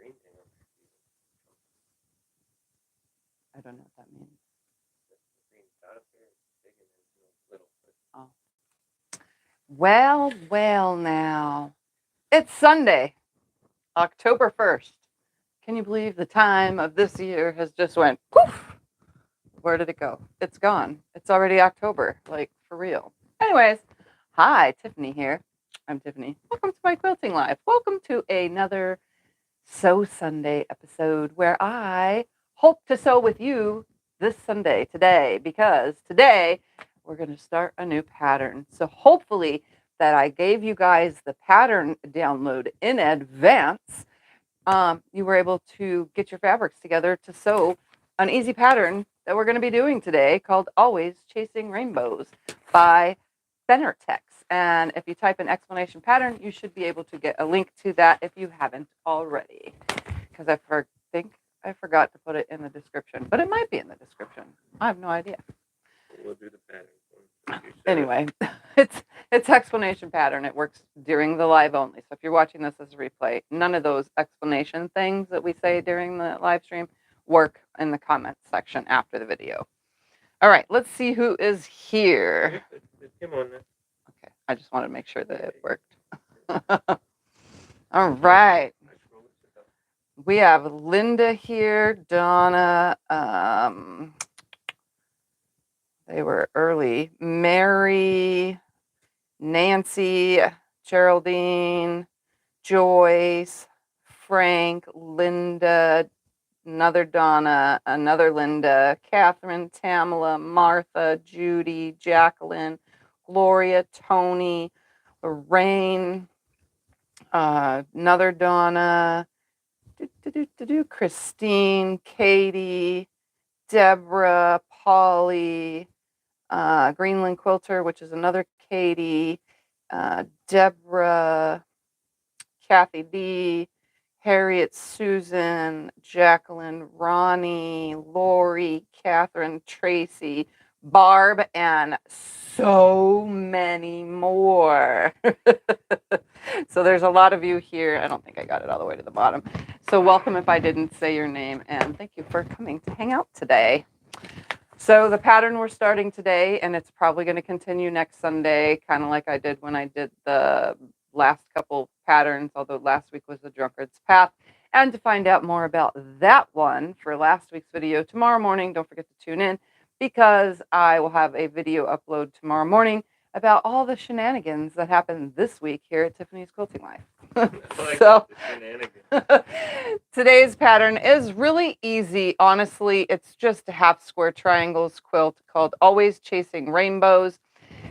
I don't know what that means. Oh. Well now. It's Sunday, October 1st. Can you believe the time of this year has just went poof? Where did it go? It's gone. It's already October, like for real. Anyways, hi, Tiffany here. I'm Tiffany. Welcome to my Quilting Live. Welcome to another Sew Sunday episode where I hope to sew with you this Sunday today, because today we're going to start a new pattern. So hopefully that I gave you guys the pattern download in advance. You were able to get your fabrics together to sew an easy pattern that we're going to be doing today called Always Chasing Rainbows by Benartex. And if you type in explanation pattern, you should be able to get a link to that if you haven't already. Because I think I forgot to put it in the description, but it might be in the description. I have no idea. We'll do the pattern. Anyway, it's explanation pattern. It works during the live only. So if you're watching this as a replay, none of those explanation things that we say during the live stream work in the comments section after the video. All right, let's see who is here. Come on now. Okay, I just wanted to make sure that it worked. All right. We have Linda here, Donna, they were early, Mary, Nancy, Geraldine, Joyce, Frank, Linda, another Donna, another Linda, Catherine, Tamala, Martha, Judy, Jacqueline, Gloria, Tony, Lorraine, another Donna, Christine, Katie, Deborah, Polly, Greenland Quilter, which is another Katie, Deborah, Kathy D, Harriet, Susan, Jacqueline, Ronnie, Lori, Catherine, Tracy, Barb, and so many more. So there's a lot of you here. I don't think I got it all the way to the bottom. So welcome if I didn't say your name, and thank you for coming to hang out today. So the pattern we're starting today, and it's probably going to continue next Sunday, kind of like I did when I did the last couple patterns, although last week was the Drunkard's Path. And to find out more about that one for last week's video tomorrow morning, don't forget to tune in, because I will have a video upload tomorrow morning about all the shenanigans that happened this week here at Tiffany's Quilting Life. So today's pattern is really easy. Honestly, it's just a half square triangles quilt called Always Chasing Rainbows.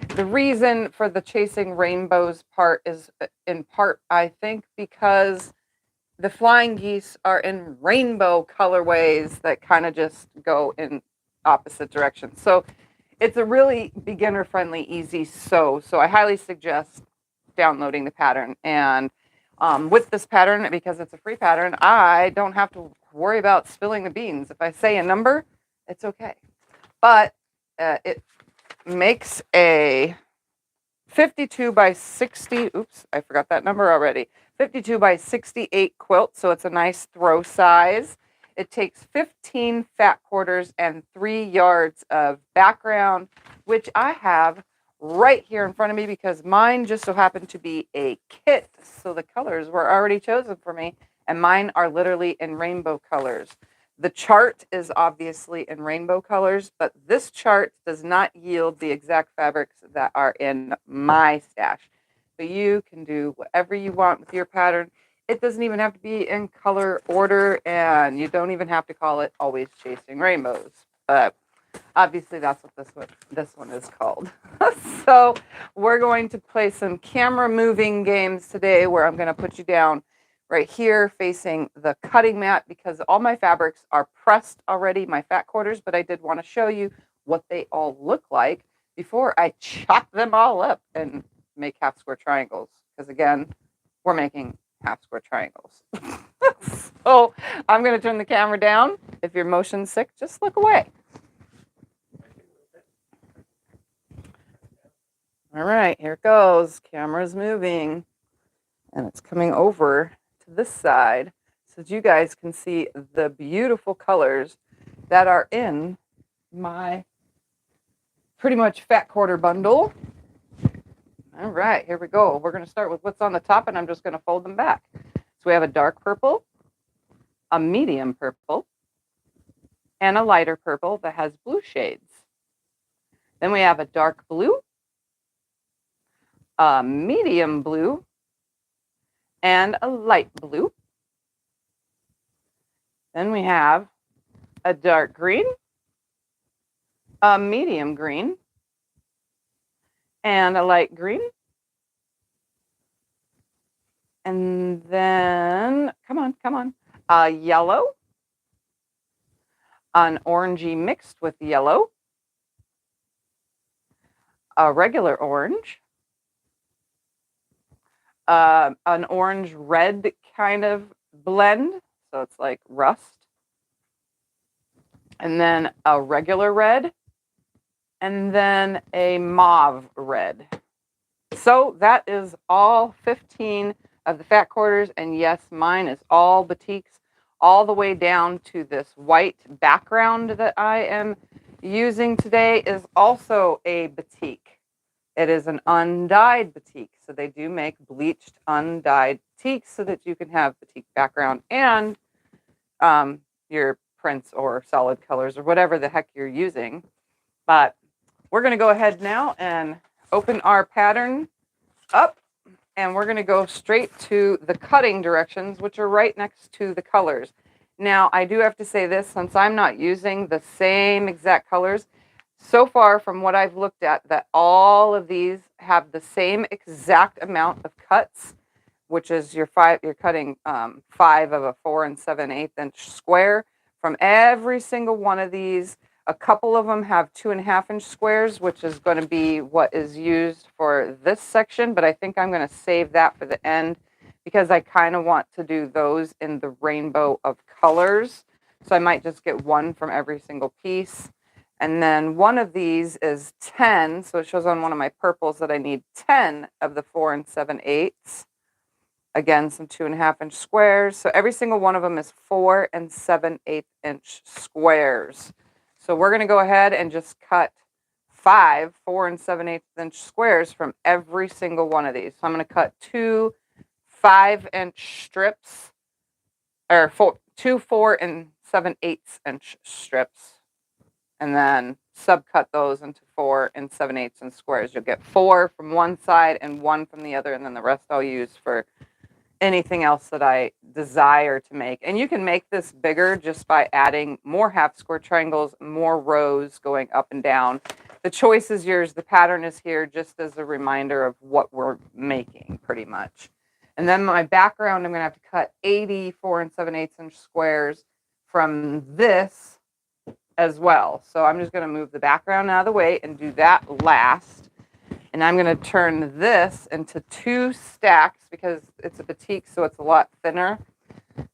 The reason for the chasing rainbows part is in part, I think, because the flying geese are in rainbow colorways that kind of just go in opposite directions. So it's a really beginner-friendly, easy sew. So I highly suggest downloading the pattern. And with this pattern, because it's a free pattern, I don't have to worry about spilling the beans. If I say a number, it's okay. But it makes a 52 by 60, oops, I forgot that number already, 52 by 68 quilt, so it's a nice throw size. It takes 15 fat quarters and 3 yards of background, which I have right here in front of me because mine just so happened to be a kit, so the colors were already chosen for me, and mine are literally in rainbow colors. The chart is obviously in rainbow colors, but this chart does not yield the exact fabrics that are in my stash. So you can do whatever you want with your pattern. It doesn't even have to be in color order, and you don't even have to call it Always Chasing Rainbows. But obviously that's what this one is called. So we're going to play some camera moving games today where I'm going to put you down right here facing the cutting mat because all my fabrics are pressed already, my fat quarters, but I did want to show you what they all look like before I chop them all up and make half square triangles. Because again, we're making half square triangles. So I'm going to turn the camera down. If you're motion sick, just look away. All right, here it goes. Camera's moving and it's coming over to this side. so that you guys can see the beautiful colors that are in my pretty much fat quarter bundle. All right, here we go. We're going to start with what's on the top, and I'm just going to fold them back. So we have a dark purple, a medium purple, and a lighter purple that has blue shades. Then we have a dark blue, a medium blue, and a light blue. Then we have a dark green, a medium green, and a light green. And then, come on, a yellow, an orangey mixed with yellow, a regular orange, an orange red kind of blend, so it's like rust, and then a regular red, and then a mauve red. So that is all 15 of the fat quarters, and yes, mine is all batiks, all the way down to this white background that I am using today is also a batik. It is an undyed batik, so they do make bleached undyed batiks so that you can have batik background and your prints or solid colors or whatever the heck you're using. But we're going to go ahead now and open our pattern up, and we're going to go straight to the cutting directions, which are right next to the colors. Now, I do have to say this, since I'm not using the same exact colors, so far from what I've looked at, that all of these have the same exact amount of cuts, which is you're cutting 5 of a 4 7/8 inch square from every single one of these. A couple of them have 2.5 inch squares, which is going to be what is used for this section, but I think I'm going to save that for the end because I kind of want to do those in the rainbow of colors. So I might just get one from every single piece. And then one of these is 10, so it shows on one of my purples that I need 10 of the 4 7/8. Again, some 2.5 inch squares. So every single one of them is 4 7/8 inch squares. So we're going to go ahead and just cut 5 4 7/8 inch squares from every single one of these. So I'm going to cut 2 5 inch strips, or 2 4 7/8 inch strips, and then subcut those into 4 7/8 inch squares. You'll get 4 from one side and 1 from the other, and then the rest I'll use for anything else that I desire to make. And you can make this bigger just by adding more half square triangles, more rows going up and down. The choice is yours. The pattern is here just as a reminder of what we're making, pretty much. And then my background, I'm going to have to cut 80 4 7/8 inch squares from this as well. So I'm just going to move the background out of the way and do that last. And I'm going to turn this into 2 stacks because it's a batik, so it's a lot thinner.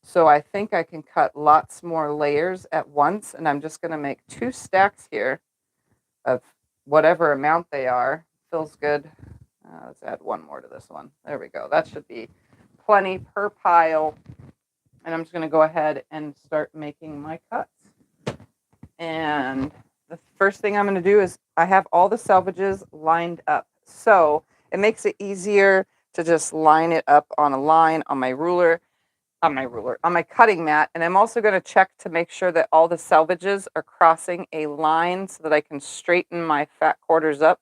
So I think I can cut lots more layers at once. And I'm just going to make 2 stacks here of whatever amount they are. Feels good. Let's add one more to this one. There we go. That should be plenty per pile. And I'm just going to go ahead and start making my cuts. And the first thing I'm going to do is I have all the selvages lined up. So it makes it easier to just line it up on a line on my cutting mat. And I'm also going to check to make sure that all the selvages are crossing a line so that I can straighten my fat quarters up,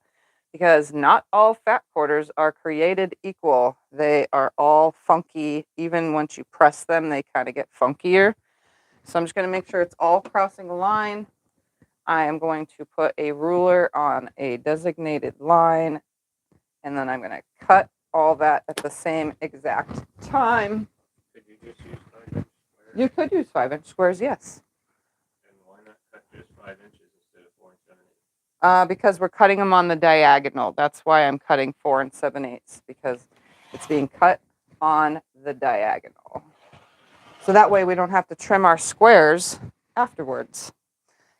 because not all fat quarters are created equal. They are all funky. Even once you press them, they kind of get funkier. So I'm just going to make sure it's all crossing a line. I am going to put a ruler on a designated line, and then I'm going to cut all that at the same exact time. Could you just use 5 inch squares? You could use 5 inch squares, yes. And why not cut just 5 inches instead of 4 7/8? Because we're cutting them on the diagonal. That's why I'm cutting 4 7/8, because it's being cut on the diagonal. So that way we don't have to trim our squares afterwards.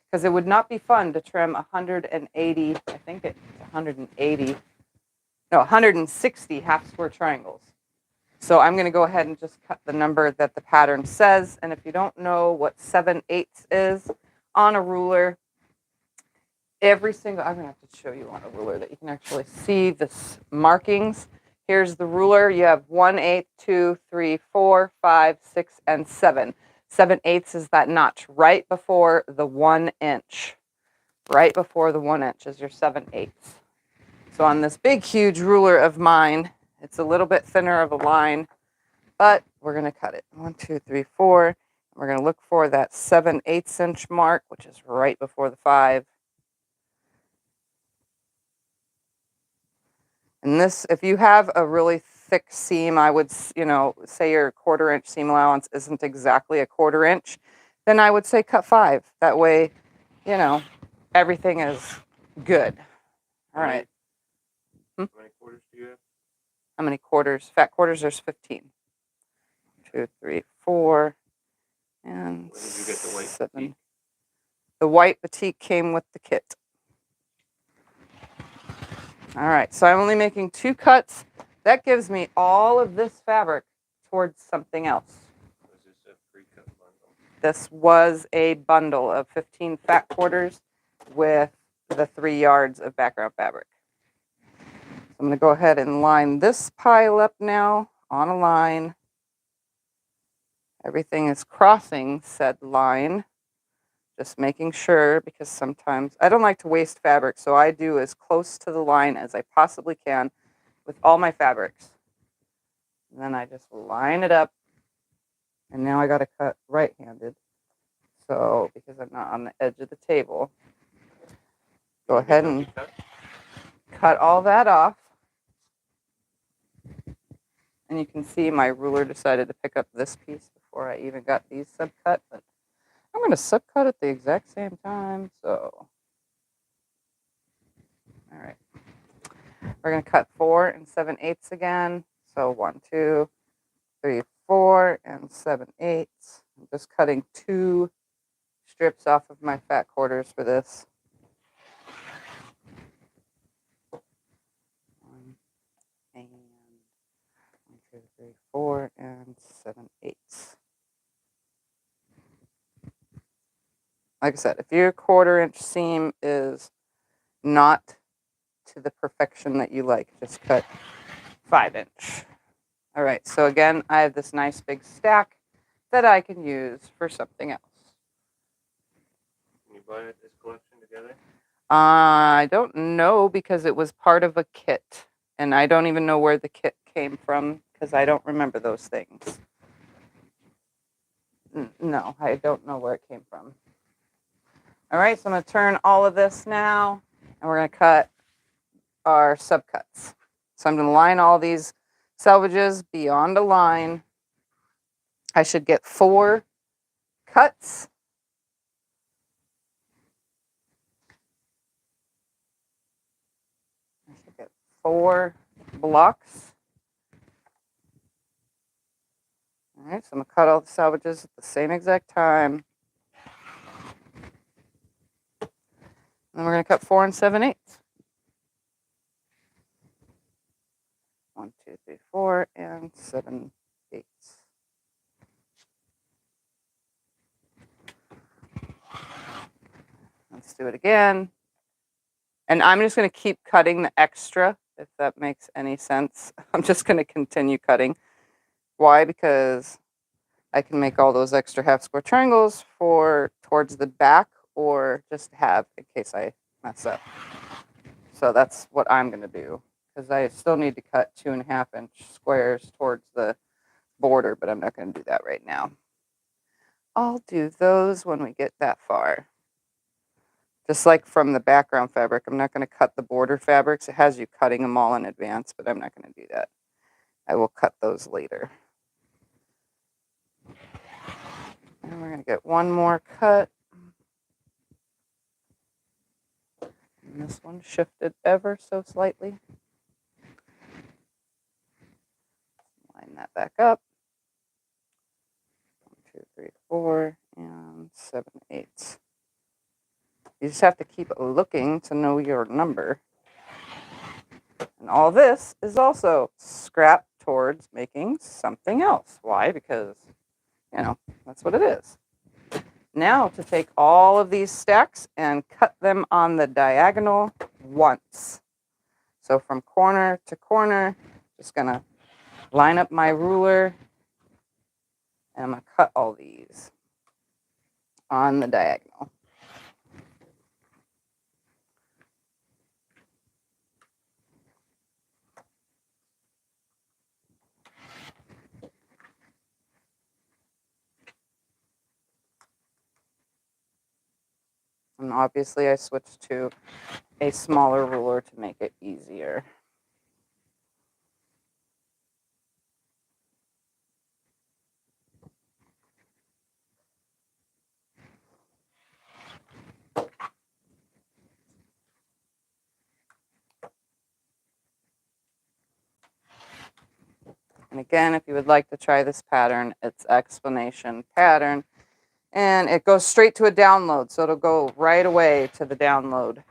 Because it would not be fun to trim 180, I think it's 180, no, 160 half square triangles. So I'm going to go ahead and just cut the number that the pattern says. And if you don't know what 7/8 is on a ruler, I'm going to have to show you on a ruler that you can actually see the markings. Here's the ruler. You have 1/8, 2, 3, 4, 5, 6, and 7. 7/8 is that notch right before the 1 inch. Right before the 1 inch is your 7/8. So on this big, huge ruler of mine, it's a little bit thinner of a line, but we're going to cut it. 1, 2, 3, 4. We're going to look for that 7/8 inch mark, which is right before the 5. And this, if you have a really thick seam, I would, say your 1/4 inch seam allowance isn't exactly a 1/4 inch, then I would say cut 5. That way, everything is good. All right. How many quarters do you have? How many quarters? Fat quarters, there's 15. 2, 3, 4, and When did you get the white 7. batik? The white batik came with the kit. All right, so I'm only making 2 cuts. That gives me all of this fabric towards something else. Was this a pre-cut bundle? This was a bundle of 15 fat quarters with the 3 yards of background fabric. So I'm going to go ahead and line this pile up now on a line. Everything is crossing said line. Just making sure, because sometimes I don't like to waste fabric, so I do as close to the line as I possibly can with all my fabrics. And then I just line it up. And now I got to cut right-handed. So, because I'm not on the edge of the table, go ahead and cut all that off. And you can see my ruler decided to pick up this piece before I even got these subcut, but I'm going to subcut at the exact same time, so. All right. We're going to cut 4 and 7/8 again. So 1, 2, 3, 4, and 7/8. I'm just cutting 2 strips off of my fat quarters for this. 1 and 1, 2, 3, 4, and 7/8. Like I said, if your 1/4 inch seam is not to the perfection that you like, just cut 5 inch. All right, so again, I have this nice big stack that I can use for something else. Can you buy this collection together? I don't know, because it was part of a kit, and I don't even know where the kit came from because I don't remember those things. No, I don't know where it came from. All right, so I'm going to turn all of this now, and we're going to cut our subcuts. So I'm going to line all these selvages beyond a line. I should get 4 cuts. I should get 4 blocks. All right, so I'm going to cut all the selvages at the same exact time. And then we're going to cut 4 and 7/8. 1, 2, 3, 4, and 7/8. Let's do it again. And I'm just going to keep cutting the extra, if that makes any sense. I'm just going to continue cutting. Why? Because I can make all those extra half square triangles for towards the back, or just have in case I mess up. So that's what I'm going to do, because I still need to cut 2.5 inch squares towards the border, but I'm not going to do that right now. I'll do those when we get that far. Just like from the background fabric, I'm not going to cut the border fabrics. It has you cutting them all in advance, but I'm not going to do that. I will cut those later. And we're going to get one more cut. And this one shifted ever so slightly. Line that back up. 1, 2, 3, 4, and 7/8. You just have to keep looking to know your number. And all this is also scrap towards making something else. Why? Because, that's what it is. Now to take all of these stacks and cut them on the diagonal once. So from corner to corner, just going to line up my ruler, and I'm going to cut all these on the diagonal. And obviously I switched to a smaller ruler to make it easier. And again, if you would like to try this pattern, it's explanation pattern. And it goes straight to a download, so it'll go right away to the download.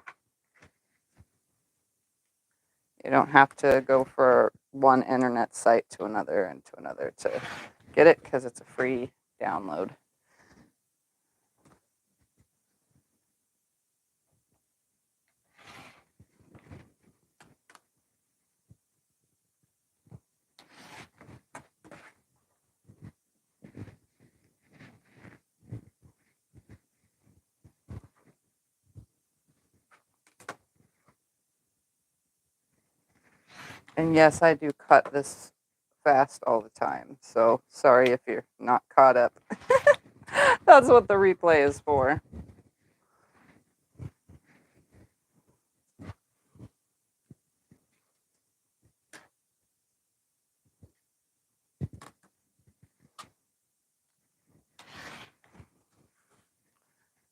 You don't have to go for one internet site to another and to another to get it, because it's a free download. And yes, I do cut this fast all the time, so sorry if you're not caught up. That's what the replay is for.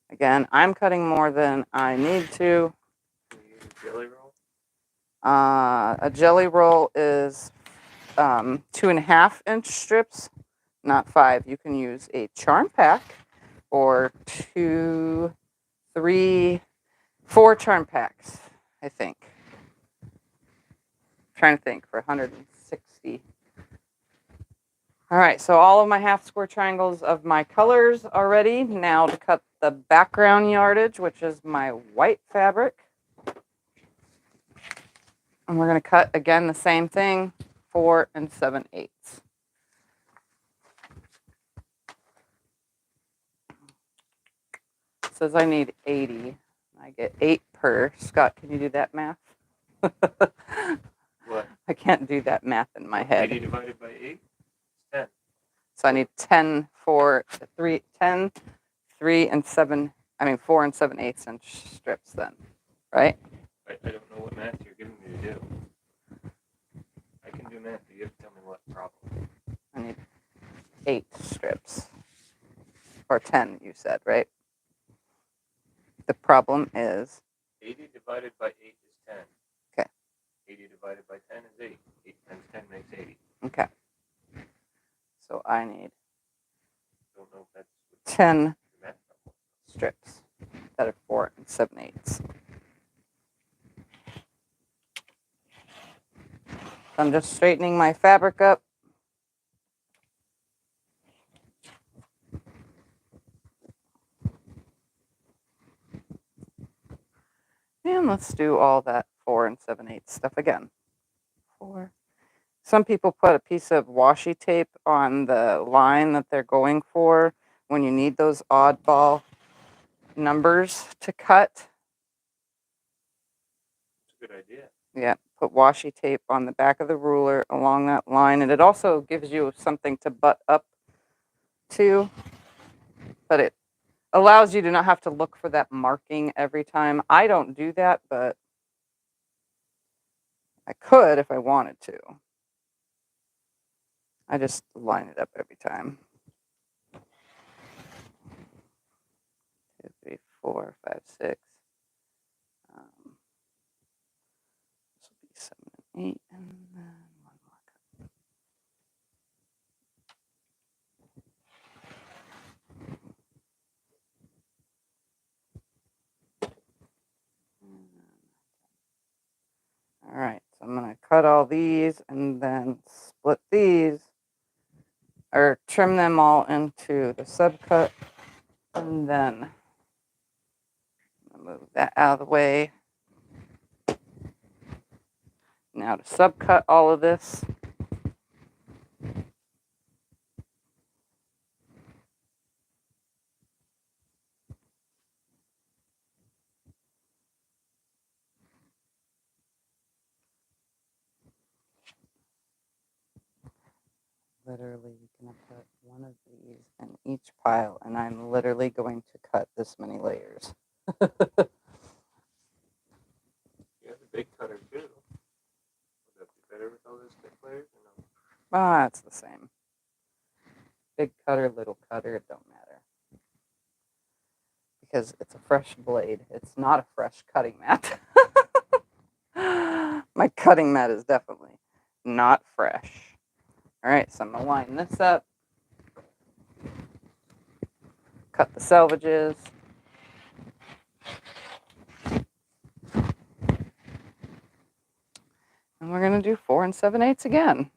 Again, I'm cutting more than I need to. Can you use a jelly roll? A jelly roll is 2.5-inch strips, not 5. You can use a charm pack or 2, 3, 4 charm packs, I think. I'm trying to think, for 160. All right, so all of my half square triangles of my colors are ready. Now to cut the background yardage, which is my white fabric. And we're going to cut, again, the same thing, 4 7/8. It says I need 80. I get 8 per. Scott, can you do that math? What? I can't do that math in my head. 80 divided by 8 is 10. So I need 10 for 3, 10, 3 and 7, 4 7/8 inch strips then, right? I don't know what math you're giving me to do. I can do math, but you have to tell me what problem. I need 8 strips. Or 10, you said, right? The problem is 80 divided by 8 is 10. Okay. 80 divided by 10 is 8. 8 times 10 makes 80. okay. So I need Don't know if that's 10 the math problem. strips that are 4 7/8. I'm just straightening my fabric up. And let's do all that 4 7/8 stuff again. 4. Some people put a piece of washi tape on the line that they're going for when you need those oddball numbers to cut. It's a good idea. Yeah, put washi tape on the back of the ruler along that line. And it also gives you something to butt up to. But it allows you to not have to look for that marking every time. I don't do that, but I could if I wanted to. I just line it up every time. 2, 3, 4, 5, 6. This will be 7 and 8, and then 1 more cut. All right, so I'm going to cut all these and then split these, or trim them all into the subcut, and then move that out of the way. Now to subcut all of this. Literally going to put one of these in each pile, and I'm literally going to cut this many layers. You have a big cutter too. Would that be better with all those thick layers or no? Ah, it's the same. Big cutter, little cutter, it don't matter. Because it's a fresh blade. It's not a fresh cutting mat. My cutting mat is definitely not fresh. All right, so I'm going to line this up. Cut the selvages. And we're going to do 4 7/8 again.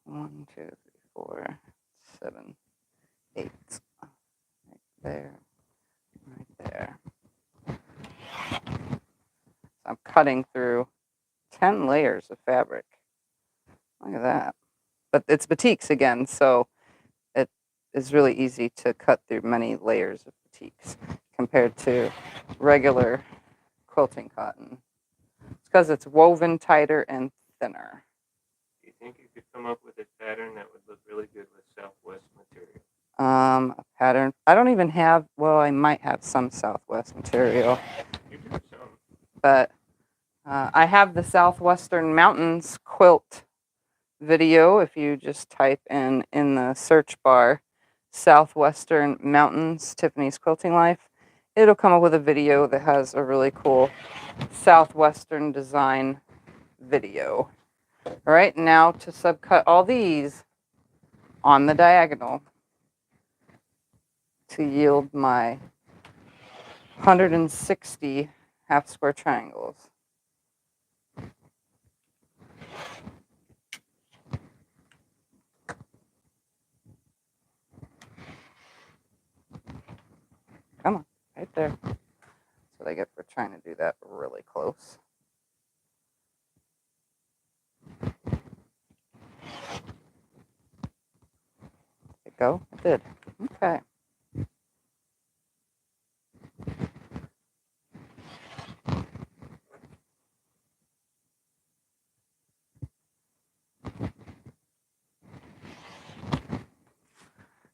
1, 2, 3, 4, 7, 8. Right there. Right there. So I'm cutting through 10 layers of fabric. Look at that. But it's batiks again, so it is really easy to cut through many layers of batiks compared to regular quilting cotton. It's because it's woven tighter and thinner. Do you think you could come up with a pattern that would look really good with Southwest material? A pattern. I don't even have, well, I might have some Southwest material. You do some. But I have the Southwestern Mountains quilt video. If you just type in the search bar, Southwestern Mountains, Tiffany's Quilting Life, it'll come up with a video that has a really cool Southwestern design video. All right, now to subcut all these on the diagonal to yield my 160 half square triangles. Come on, right there. That's what I get for trying to do that really close. Did it go? It did. Okay.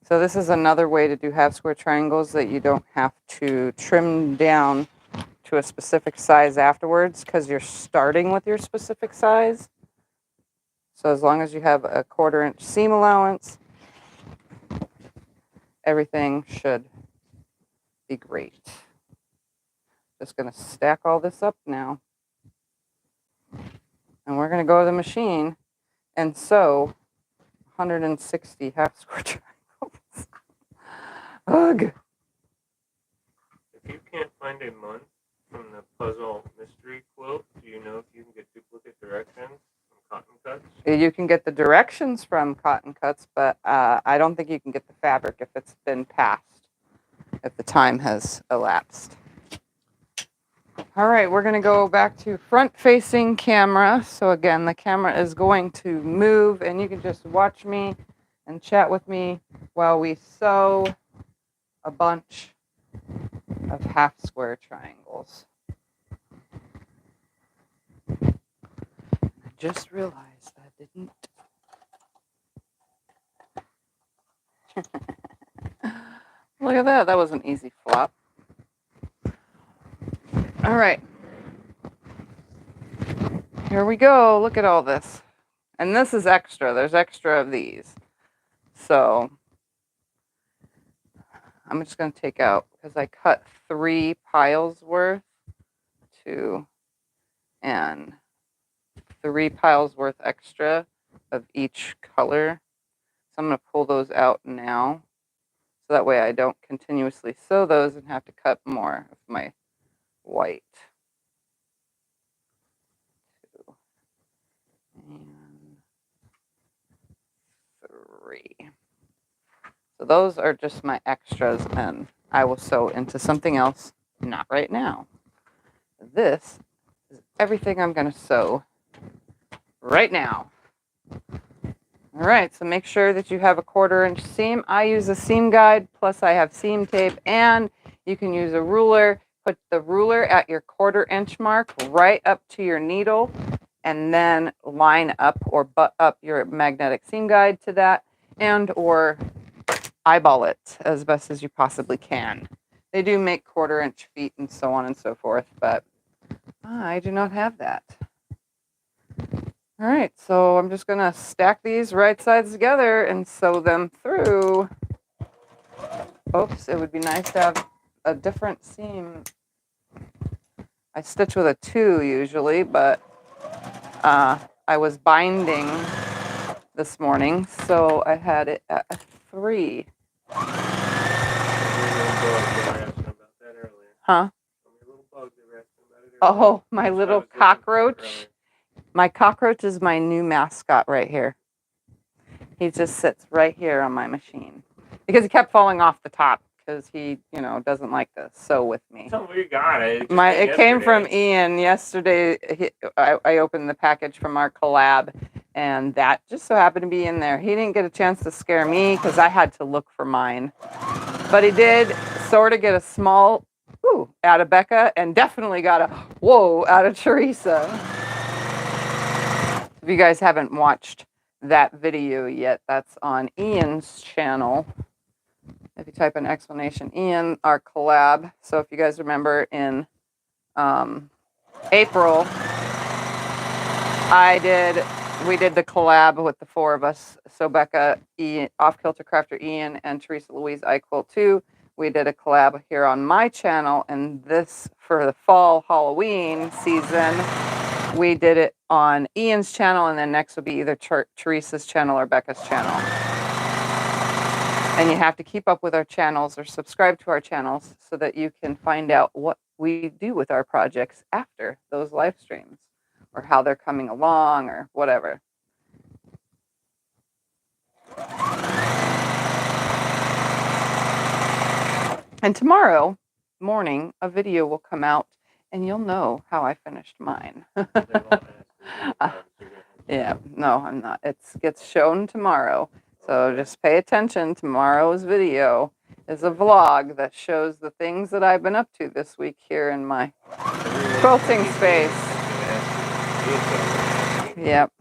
So this is another way to do half square triangles that you don't have to trim down to a specific size afterwards because you're starting with your specific size. So as long as you have a 1/4 inch seam allowance, everything should be great. Just going to stack all this up now. And we're going to go to the machine and sew 160 half square triangles. Ugh. If you can't find a month from the puzzle mystery quilt, do you know if you can get duplicate directions from Cotton Cuts? You can get the directions from Cotton Cuts, but I don't think you can get the fabric if it's been passed, if the time has elapsed. All right, we're going to go back to front-facing camera. So again, the camera is going to move, and you can just watch me and chat with me while we sew a bunch of half square triangles. I just realized I didn't. Look at that. That was an easy flop. All right. Here we go. Look at all this. And this is extra. There's extra of these. So I'm just going to take out, because I cut 3 piles worth, 2 and 3 piles worth extra of each color. So I'm going to pull those out now. So that way I don't continuously sew those and have to cut more of my white. 2, So those are just my extras, and I will sew into something else, not right now. This is everything I'm going to sew right now. All right, so make sure that you have a 1/4-inch seam. I use a seam guide, plus I have seam tape, and you can use a ruler. Put the ruler at your 1/4-inch mark right up to your needle, and then line up or butt up your magnetic seam guide to that, and or eyeball it as best as you possibly can. They do make 1/4-inch feet and so on and so forth, but I do not have that. All right, so I'm just gonna stack these right sides together and sew them through. Oops, it would be nice to have a different seam. I stitch with a 2 usually, but I was binding this morning, so I had it at a 3. Huh? Oh, my little cockroach. My cockroach is my new mascot right here. He just sits right here on my machine because he kept falling off the top because he, doesn't like to sew with me. Tell me where you got it. It came from Ian yesterday. I opened the package from our collab, and that just so happened to be in there. He didn't get a chance to scare me because I had to look for mine, but he did sort of get a small ooh out of Becca, and definitely got a whoa out of Teresa. If you guys haven't watched that video yet, that's on Ian's channel. If you type in explanation Ian, our collab. So if you guys remember in April, we did the collab with the 4 of us. So Becca, Ian, Off Kilter Crafter Ian, and Teresa Louise, I Quilt 2. We did a collab here on my channel, and this for the fall Halloween season, we did it on Ian's channel, and then next will be either Teresa's channel or Becca's channel. And you have to keep up with our channels or subscribe to our channels so that you can find out what we do with our projects after those live streams, or how they're coming along or whatever. And tomorrow morning, a video will come out, and you'll know how I finished mine. Yeah, no, I'm not. It gets shown tomorrow. So just pay attention. Tomorrow's video is a vlog that shows the things that I've been up to this week here in my quilting space. Yep.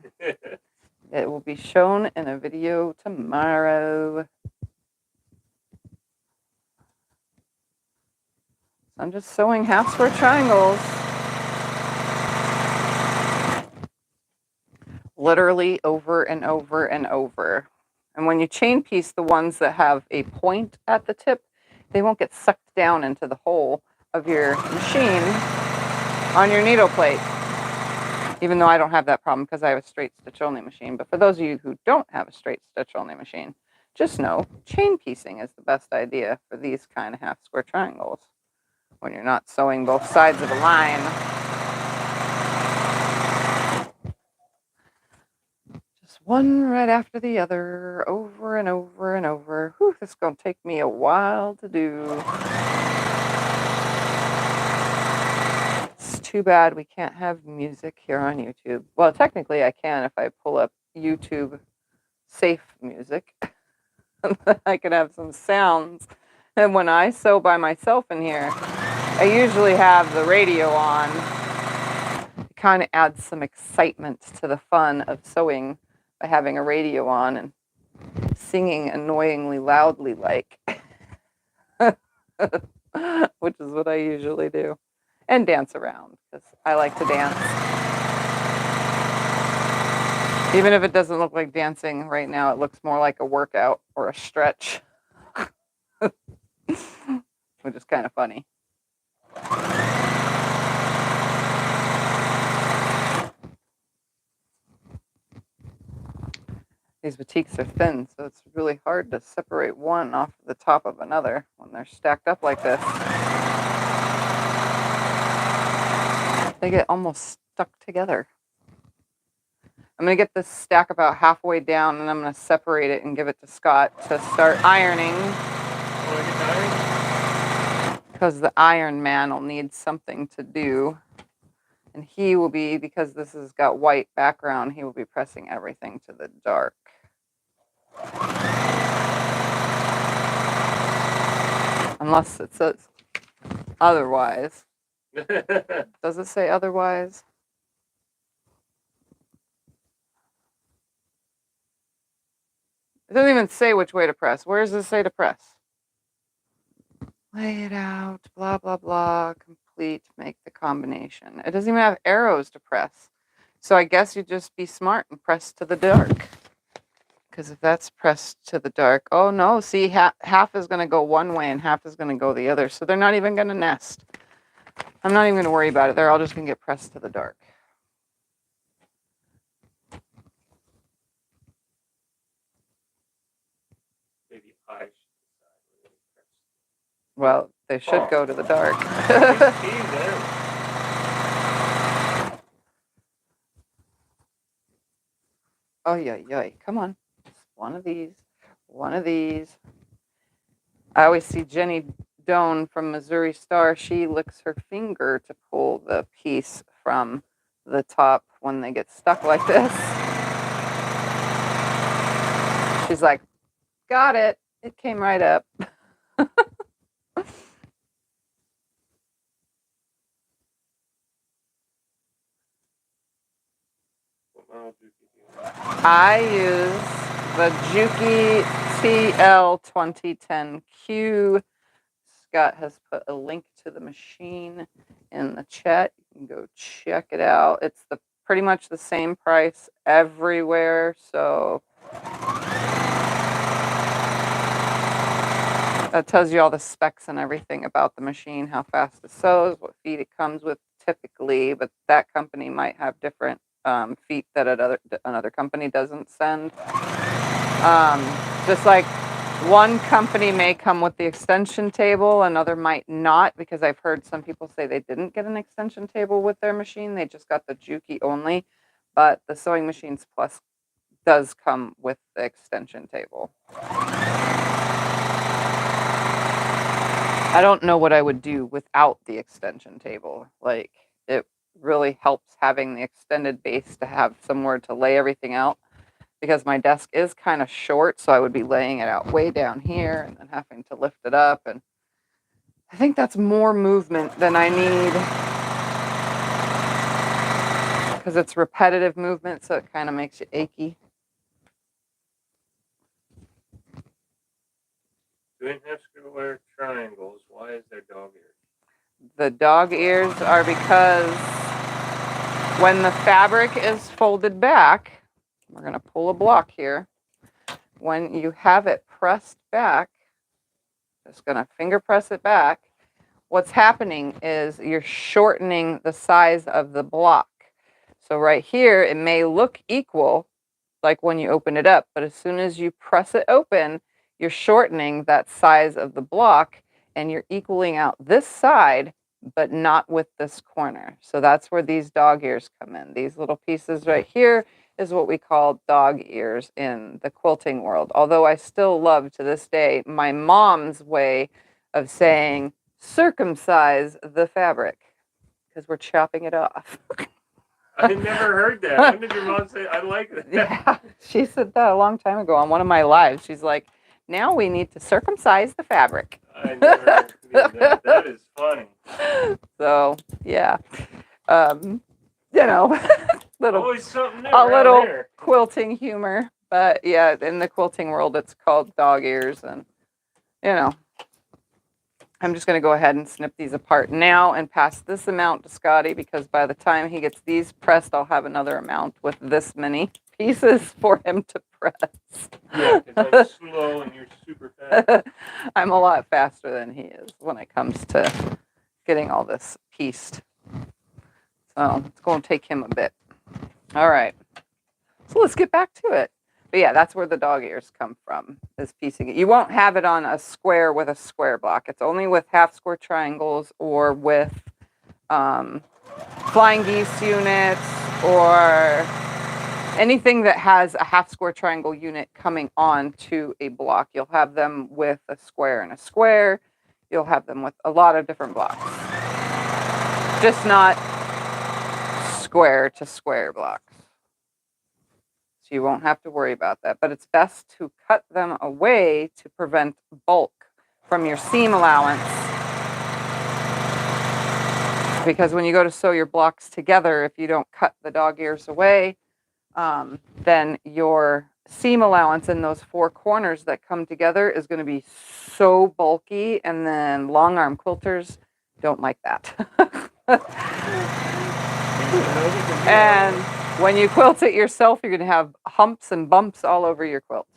It will be shown in a video tomorrow. I'm just sewing half square triangles. Literally over and over and over. And when you chain piece the ones that have a point at the tip, they won't get sucked down into the hole of your machine on your needle plate. Even though I don't have that problem because I have a straight stitch only machine. But for those of you who don't have a straight stitch only machine, just know chain piecing is the best idea for these kind of half square triangles when you're not sewing both sides of a line. Just one right after the other, over and over and over. Whew, this is going to take me a while to do. It's too bad we can't have music here on YouTube. Well, technically I can if I pull up YouTube safe music. I could have some sounds. And when I sew by myself in here, I usually have the radio on. It kind of adds some excitement to the fun of sewing by having a radio on and singing annoyingly loudly like. Which is what I usually do. And dance around, because I like to dance. Even if it doesn't look like dancing right now, it looks more like a workout or a stretch. Which is kind of funny. These batiks are thin, so it's really hard to separate one off the top of another when they're stacked up like this. They get almost stuck together. I'm going to get this stack about halfway down, and I'm going to separate it and give it to Scott to start ironing. Want to get iron? Because the Iron Man will need something to do. And he will be, because this has got white background, he will be pressing everything to the dark. Unless it says otherwise. Does it say otherwise? It doesn't even say which way to press. Where does it say to press? Lay it out, blah, blah, blah, complete, make the combination. It doesn't even have arrows to press. So I guess you just be smart and press to the dark. Because if that's pressed to the dark, oh no, see, half is going to go one way and half is going to go the other. So they're not even going to nest. I'm not even going to worry about it. They're all just going to get pressed to the dark. Maybe I should decide where to press. Well, they should go to the dark. Oh, yeah. Come on. One of these. One of these. I always see Jenny Doan from Missouri Star. She licks her finger to pull the piece from the top when they get stuck like this. She's like, got it. It came right up. I use the Juki TL 2010Q. Scott has put a link to the machine in the chat. You can go check it out. It's pretty much the same price everywhere. So that tells you all the specs and everything about the machine, how fast it sews, what feet it comes with typically, but that company might have different feet that another company doesn't send. Just like one company may come with the extension table, another might not, because I've heard some people say they didn't get an extension table with their machine. They just got the Juki only, but the SewingMachinesPlus does come with the extension table. I don't know what I would do without the extension table. Like, it really helps having the extended base to have somewhere to lay everything out, because my desk is kind of short, so I would be laying it out way down here and then having to lift it up, and I think that's more movement than I need, because it's repetitive movement, so it kind of makes you achy. Doing half square triangles. Why is there dog ears? The dog ears are because when the fabric is folded back, we're going to pull a block here. When you have it pressed back, just going to finger press it back, what's happening is you're shortening the size of the block. So right here, it may look equal, like when you open it up, but as soon as you press it open, you're shortening that size of the block, and you're equaling out this side, but not with this corner. So that's where these dog ears come in. These little pieces right here is what we call dog ears in the quilting world. Although I still love, to this day, my mom's way of saying circumcise the fabric, because we're chopping it off. I never heard that. When did your mom say, I like that? Yeah, she said that a long time ago on one of my lives. She's like, now we need to circumcise the fabric. I never heard that. That is funny. So, yeah. Little, always something new a little here. quilting humor. But yeah, in the quilting world, it's called dog ears. And, I'm just going to go ahead and snip these apart now and pass this amount to Scotty, because by the time he gets these pressed, I'll have another amount with this many pieces for him to press. Yeah, because I'm slow and you're super fast. I'm a lot faster than he is when it comes to getting all this pieced. So it's going to take him a bit. All right. So let's get back to it. But yeah, that's where the dog ears come from, is piecing it. You won't have it on a square with a square block. It's only with half square triangles or with flying geese units or anything that has a half square triangle unit coming on to a block, you'll have them with a square and a square. You'll have them with a lot of different blocks. Just not square to square blocks. So you won't have to worry about that. But it's best to cut them away to prevent bulk from your seam allowance. Because when you go to sew your blocks together, if you don't cut the dog ears away, then your seam allowance in those four corners that come together is going to be so bulky, and then long arm quilters don't like that. And when you quilt it yourself, you're going to have humps and bumps all over your quilt.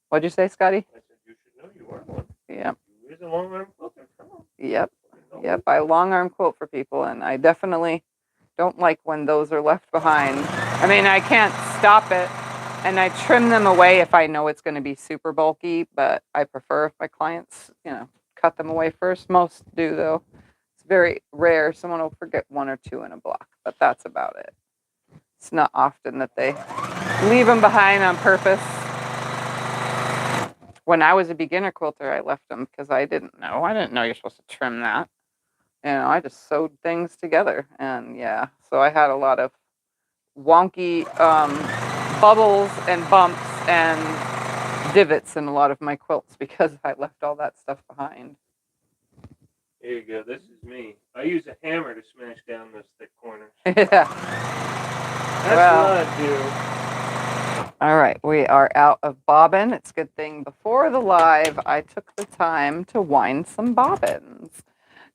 What'd you say, Scotty? I said you should know you are one. Yep. You is a long arm quilter. Come on. Yep. Yep. I long arm quilt for people, and I definitely don't like when those are left behind. I mean, I can't stop it, and I trim them away if I know it's going to be super bulky, but I prefer if my clients, cut them away first. Most do, though. It's very rare. Someone will forget one or two in a block, but that's about it. It's not often that they leave them behind on purpose. When I was a beginner quilter, I left them because I didn't know. I didn't know you're supposed to trim that. I just sewed things together, and yeah, so I had a lot of wonky bubbles and bumps and divots in a lot of my quilts because I left all that stuff behind. Here you go. This is me. I use a hammer to smash down those thick corners. Yeah. That's what I do. All right, we are out of bobbin. It's a good thing before the live I took the time to wind some bobbins.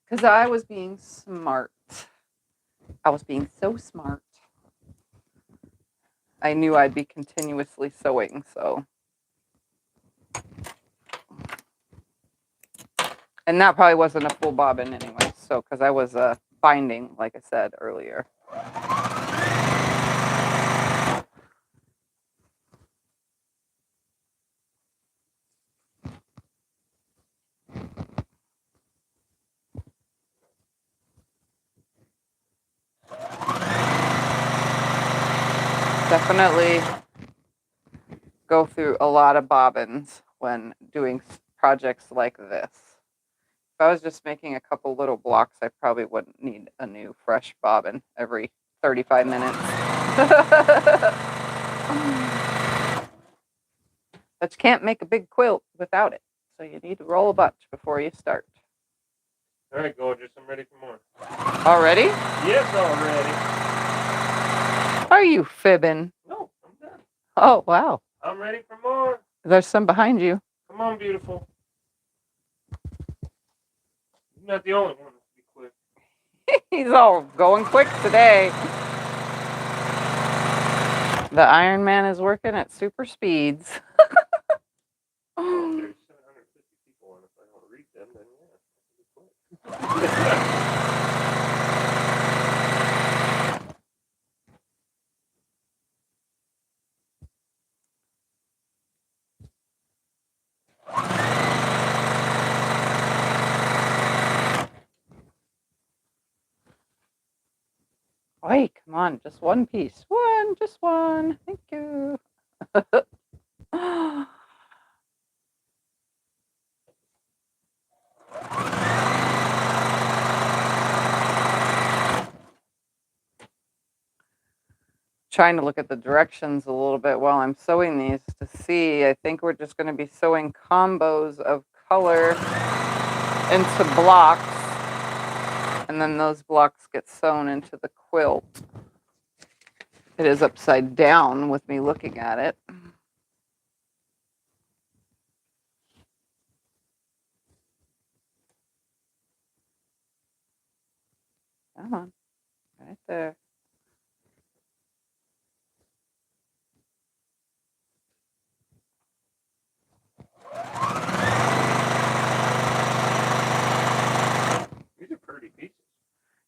Because I was being smart. I was being so smart. I knew I'd be continuously sewing, so. And that probably wasn't a full bobbin anyway, so, because I was binding, like I said earlier. Definitely go through a lot of bobbins when doing projects like this. If I was just making a couple little blocks, I probably wouldn't need a new fresh bobbin every 35 minutes. But you can't make a big quilt without it. So you need to roll a bunch before you start. All right, gorgeous. I'm ready for more. Already? Yes, already. Are you fibbing? No, I'm done. Oh, wow. I'm ready for more. There's some behind you. Come on, beautiful. You're not the only one to be quick. He's all going quick today. The Iron Man is working at super speeds. Well, there's 750 people, and if I don't read them, then yeah, it'll be quick. Oi, come on, just one piece. Just one. Thank you. Trying to look at the directions a little bit while I'm sewing these to see. I think we're just going to be sewing combos of color into blocks, and then those blocks get sewn into the quilt. It is upside down with me looking at it. Come on, right there. These are pretty pieces.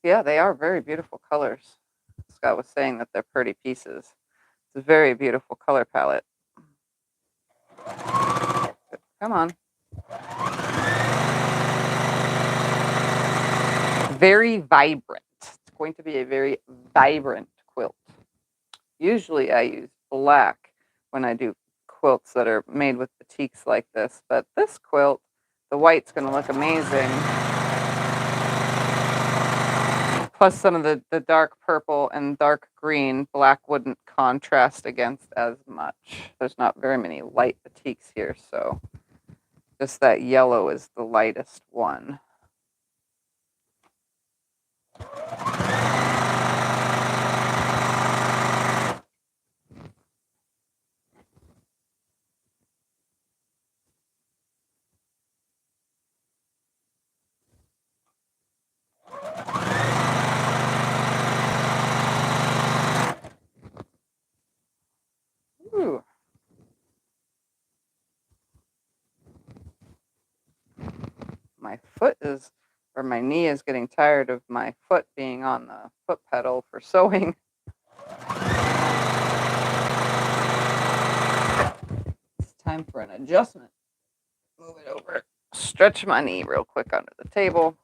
Yeah, they are very beautiful colors. Scott was saying that they're pretty pieces. It's a very beautiful color palette. Come on. Very vibrant. It's going to be a very vibrant quilt. Usually I use black when I do quilts that are made with batiks like this, but this quilt, the white's going to look amazing. Plus some of the dark purple and dark green, black wouldn't contrast against as much. There's not very many light batiks here, so just that yellow is the lightest one. Ooh. My foot is, or my knee is getting tired of my foot being on the foot pedal for sewing. It's time for an adjustment. Move it over. Stretch my knee real quick under the table.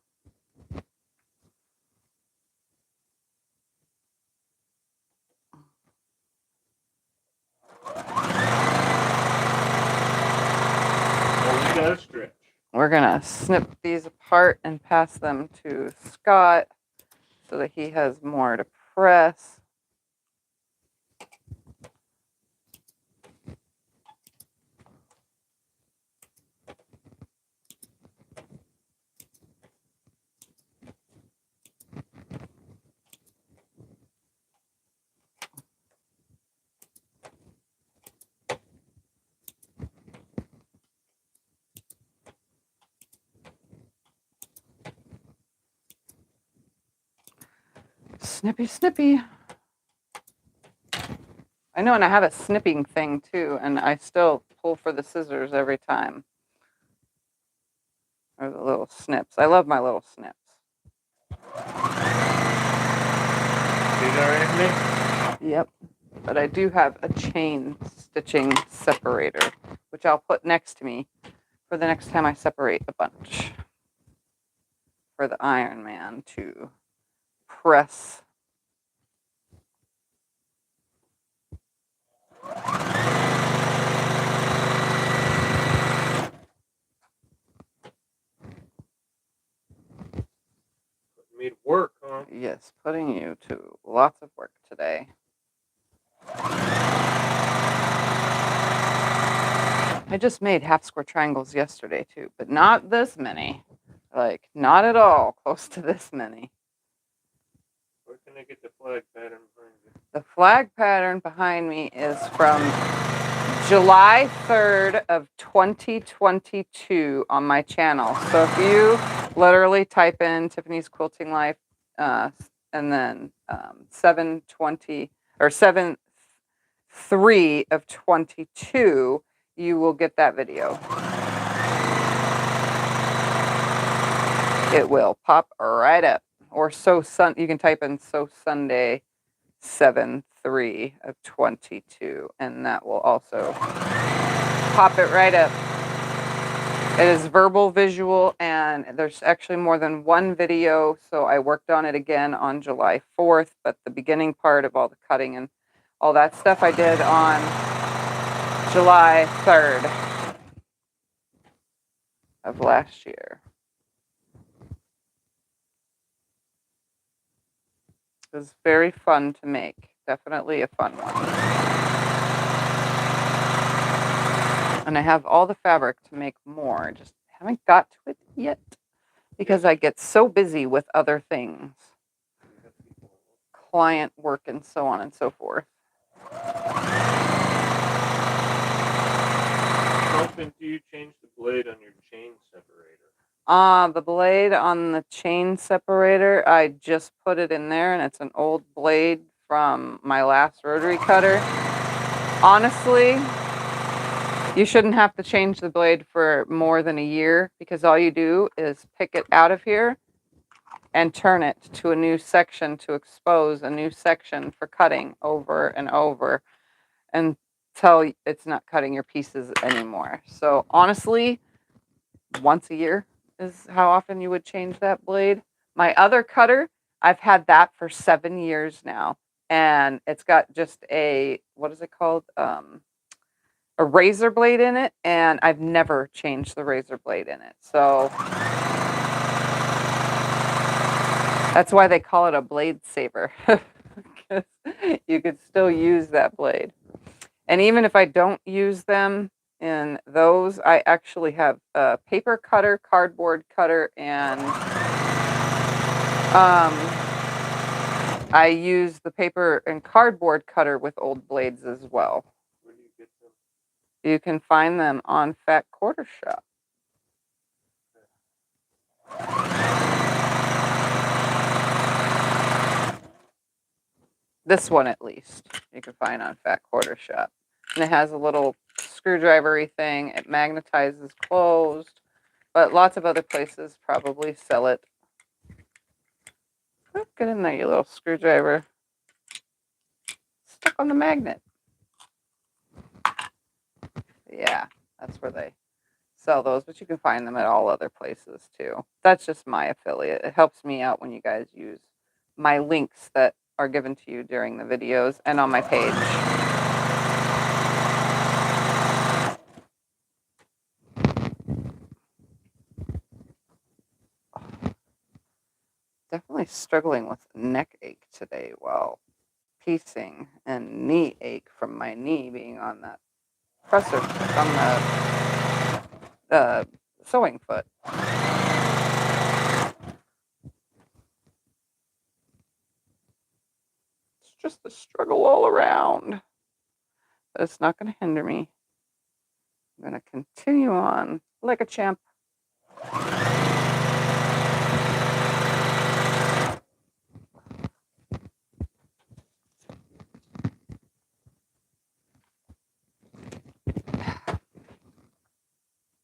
Stretch. We're going to snip these apart and pass them to Scott so that he has more to press. Snippy, snippy. I know, and I have a snipping thing too, and I still pull for the scissors every time. Or the little snips. I love my little snips. Yep. But I do have a chain stitching separator, which I'll put next to me for the next time I separate a bunch. For the Iron Man to press. Me to work, huh? Yes, putting you to lots of work today. I just made half square triangles yesterday too, but not this many. Like, not at all close to this many. Where can I get the flag pattern behind you? The flag pattern behind me is from July 3rd of 2022 on my channel. So if you literally type in Tiffany's Quilting Life and then 7/20 or 7/3 of 22, you will get that video. It will pop right up. Or you can type in Sew Sunday 7/3 of 22, and that will also pop it right up. It is verbal, visual, and there's actually more than one video, so I worked on it again on July 4th, but the beginning part of all the cutting and all that stuff I did on July 3rd of last year. It was very fun to make. Definitely a fun one. And I have all the fabric to make more. Just haven't got to it yet because I get so busy with other things. Client work and so on and so forth. How often do you change the blade on your chain separator? The blade on the chain separator, I just put it in there, and it's an old blade from my last rotary cutter. Honestly, you shouldn't have to change the blade for more than a year because all you do is pick it out of here and turn it to a new section to expose a new section for cutting over and over until it's not cutting your pieces anymore. So honestly, once a year is how often you would change that blade. My other cutter, I've had that for 7 years now. and it's got just a, what is it called? A razor blade in it, and I've never changed the razor blade in it. So that's why they call it a blade saver, because you could still use that blade. And even if I don't use them in those, I actually have a paper cutter, cardboard cutter, and I use the paper and cardboard cutter with old blades as well. Where do you get them? You can find them on Fat Quarter Shop. This one, at least, you can find on Fat Quarter Shop. And it has a little screwdrivery thing. It magnetizes closed, but lots of other places probably sell it. Oh, get in there, you little screwdriver. Stuck on the magnet. Yeah, that's where they sell those, but you can find them at all other places too. That's just my affiliate. It helps me out when you guys use my links that are given to you during the videos and on my page. Definitely struggling with neck ache today while piecing, and knee ache from my knee being on that presser, on the sewing foot. It's just a struggle all around. But it's not going to hinder me. I'm going to continue on like a champ.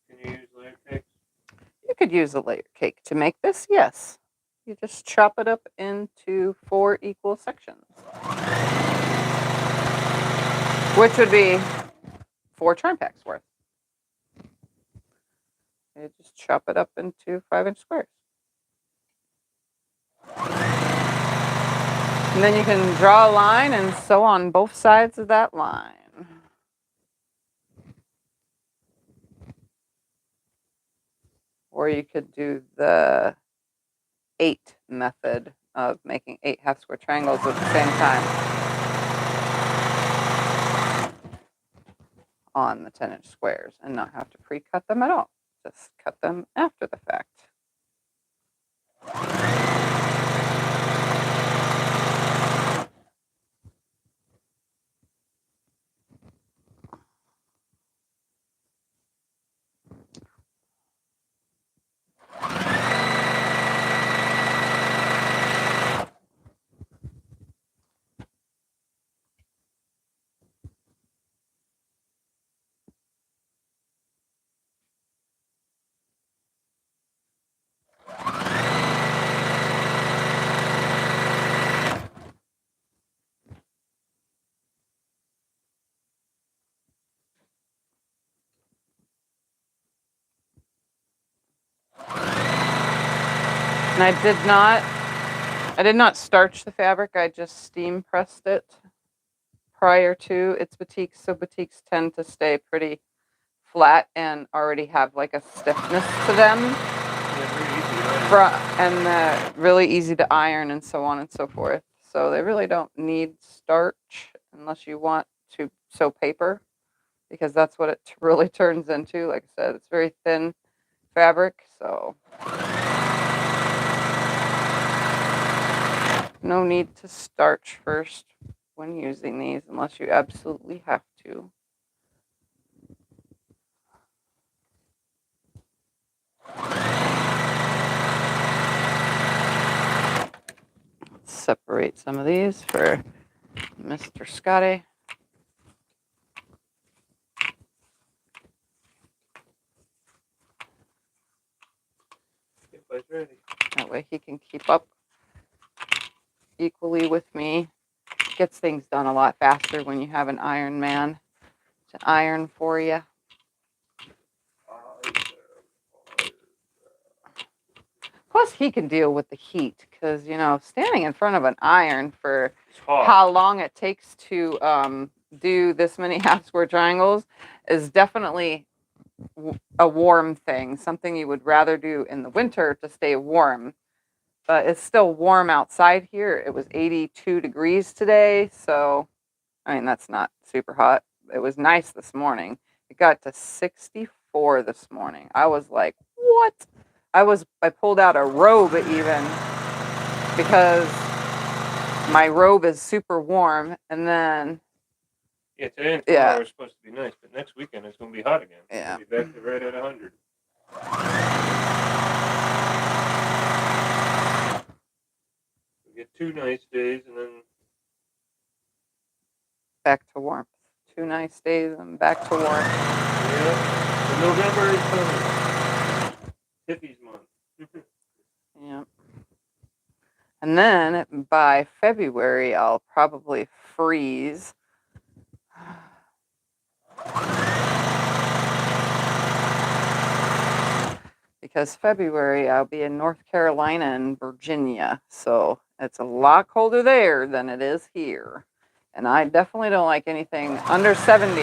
Can you use layer cakes? You could use a layer cake to make this, yes. You just chop it up into 4 equal sections, which would be 4 charm packs worth. You just chop it up into 5-inch squares. And then you can draw a line and sew on both sides of that line. Or you could do the 8 method of making 8 half square triangles at the same time on the 10-inch squares and not have to pre-cut them at all. Just cut them after the fact. And I did not starch the fabric. I just steam pressed it prior to its batiks. So batiks tend to stay pretty flat and already have like a stiffness to them. And really easy to iron and so on and so forth. So they really don't need starch unless you want to sew paper, because that's what it really turns into. Like I said, it's very thin fabric, so no need to starch first when using these unless you absolutely have to. Let's separate some of these for Mr. Scotty. Ready. That way he can keep up equally with me. Gets things done a lot faster when you have an iron man to iron for you. Plus, he can deal with the heat because, you know, standing in front of an iron for It's hot. how long it takes to do this many half square triangles is definitely a warm thing, something you would rather do in the winter to stay warm. But it's still warm outside here. It was 82 degrees today, so I mean, that's not super hot. It was nice this morning. It got to 64 this morning. I was like, what? I pulled out a robe even because my robe is super warm. And then, Yeah, today and tomorrow are supposed to be nice, but next weekend it's going to be hot again. Yeah. It's going to be back to right at 100. We get 2 nice days and then back to warmth. 2 nice days and back to warmth. Yeah. And November is coming. Tiffy's month. Yeah. And then by February, I'll probably freeze. Because February, I'll be in North Carolina and Virginia. So it's a lot colder there than it is here. And I definitely don't like anything under 70.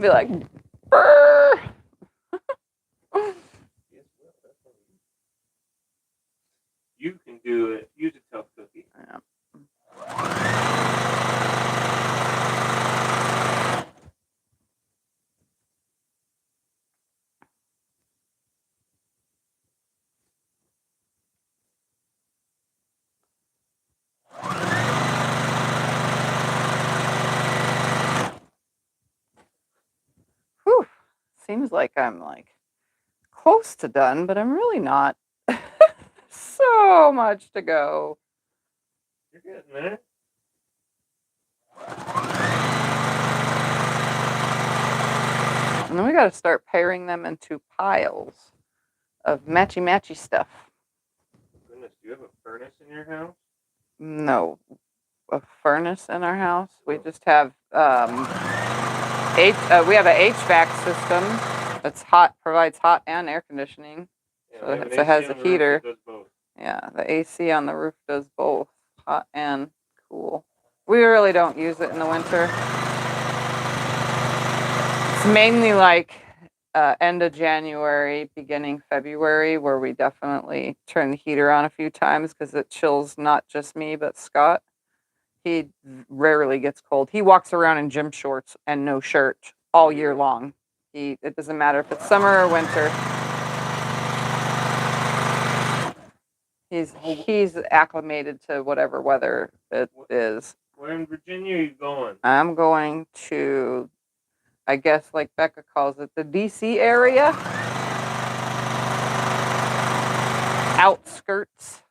Be like, brrr. You can do it. Use a tough cookie. Yeah. Whew. Seems like I'm like close to done, but I'm really not. So much to go. You're getting there. And then we got to start pairing them into piles of matchy stuff. Goodness, do you have a furnace in your house? No, a furnace in our house. We just have we have an HVAC system that's hot, provides hot and air conditioning. Yeah, So it has a heater. Yeah, the AC on the roof does both hot and cool. We really don't use it in the winter. It's mainly like end of January, beginning February, where we definitely turn the heater on a few times because it chills not just me, but Scott. He rarely gets cold. He walks around in gym shorts and no shirt all year long. It doesn't matter if it's summer or winter. He's acclimated to whatever weather it is. Where in Virginia are you going? I'm going to, I guess like Becca calls it, the DC area. Outskirts.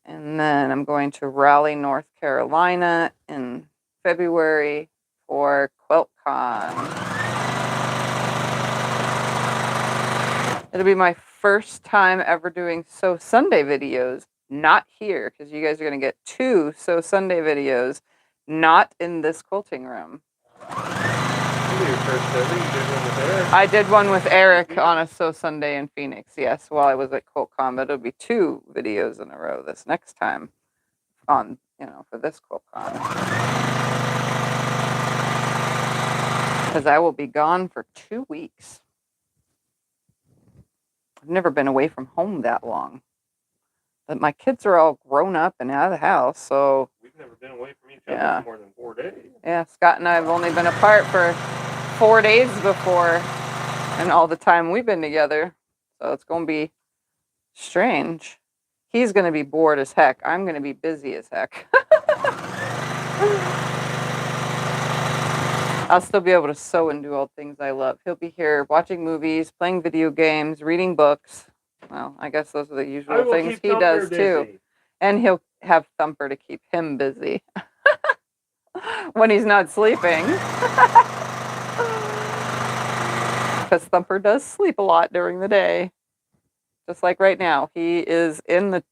And then I'm going to Raleigh, North Carolina in February for QuiltCon. It'll be my first time ever doing Sew Sunday videos, not here, because you guys are going to get 2 Sew Sunday videos, not in this quilting room. Your first ever. You did one with Eric. I did one with Eric on a Sew Sunday in Phoenix, yes, while I was at QuiltCon, but it'll be 2 videos in a row this next time on, for this QuiltCon. Because I will be gone for 2 weeks. I've never been away from home that long. But my kids are all grown up and out of the house, so... We've never been away from each other for more than 4 days. Yeah, Scott and I have only been apart for 4 days before, and all the time we've been together. So it's going to be strange. He's going to be bored as heck. I'm going to be busy as heck. I'll still be able to sew and do all things I love. He'll be here watching movies, playing video games, reading books. Well, I guess those are the usual things he does too. And he'll have Thumper to keep him busy when he's not sleeping. Because Thumper does sleep a lot during the day. Just like right now. He is in the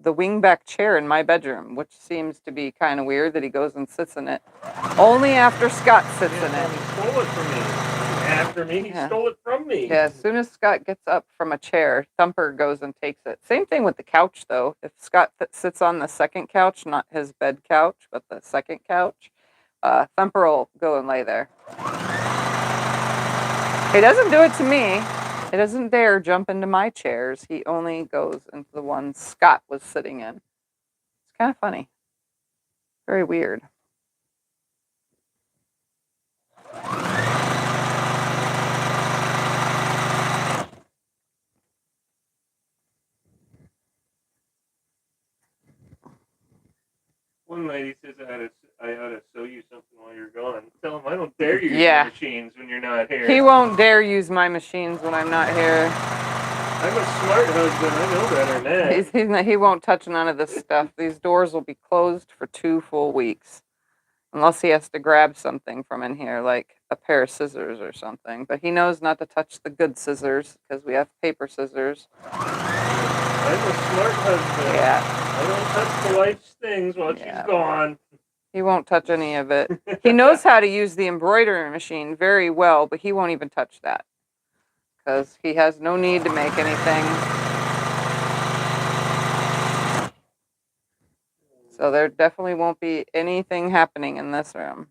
wingback chair in my bedroom, which seems to be kind of weird that he goes and sits in it. Only after Scott sits in it. Pull it for me. after me. He Yeah. stole it from me. Yeah, as soon as Scott gets up from a chair, Thumper goes and takes it. Same thing with the couch, though. If Scott sits on the second couch, not his bed couch, but the second couch, Thumper will go and lay there. He doesn't do it to me. He doesn't dare jump into my chairs. He only goes into the one Scott was sitting in. It's kind of funny. Very weird. One lady says I ought to sew you something while you're gone. Tell him I don't dare use Yeah. the machines when you're not here. He won't dare use my machines when I'm not here. I'm a smart husband. I know better than that. He won't touch none of this stuff. These doors will be closed for 2 full weeks. Unless he has to grab something from in here, like a pair of scissors or something. But he knows not to touch the good scissors, because we have paper scissors. I'm a smart husband. Yeah. I don't touch the wife's things while she's gone. He won't touch any of it. He knows how to use the embroidery machine very well, but he won't even touch that. Because he has no need to make anything. So there definitely won't be anything happening in this room.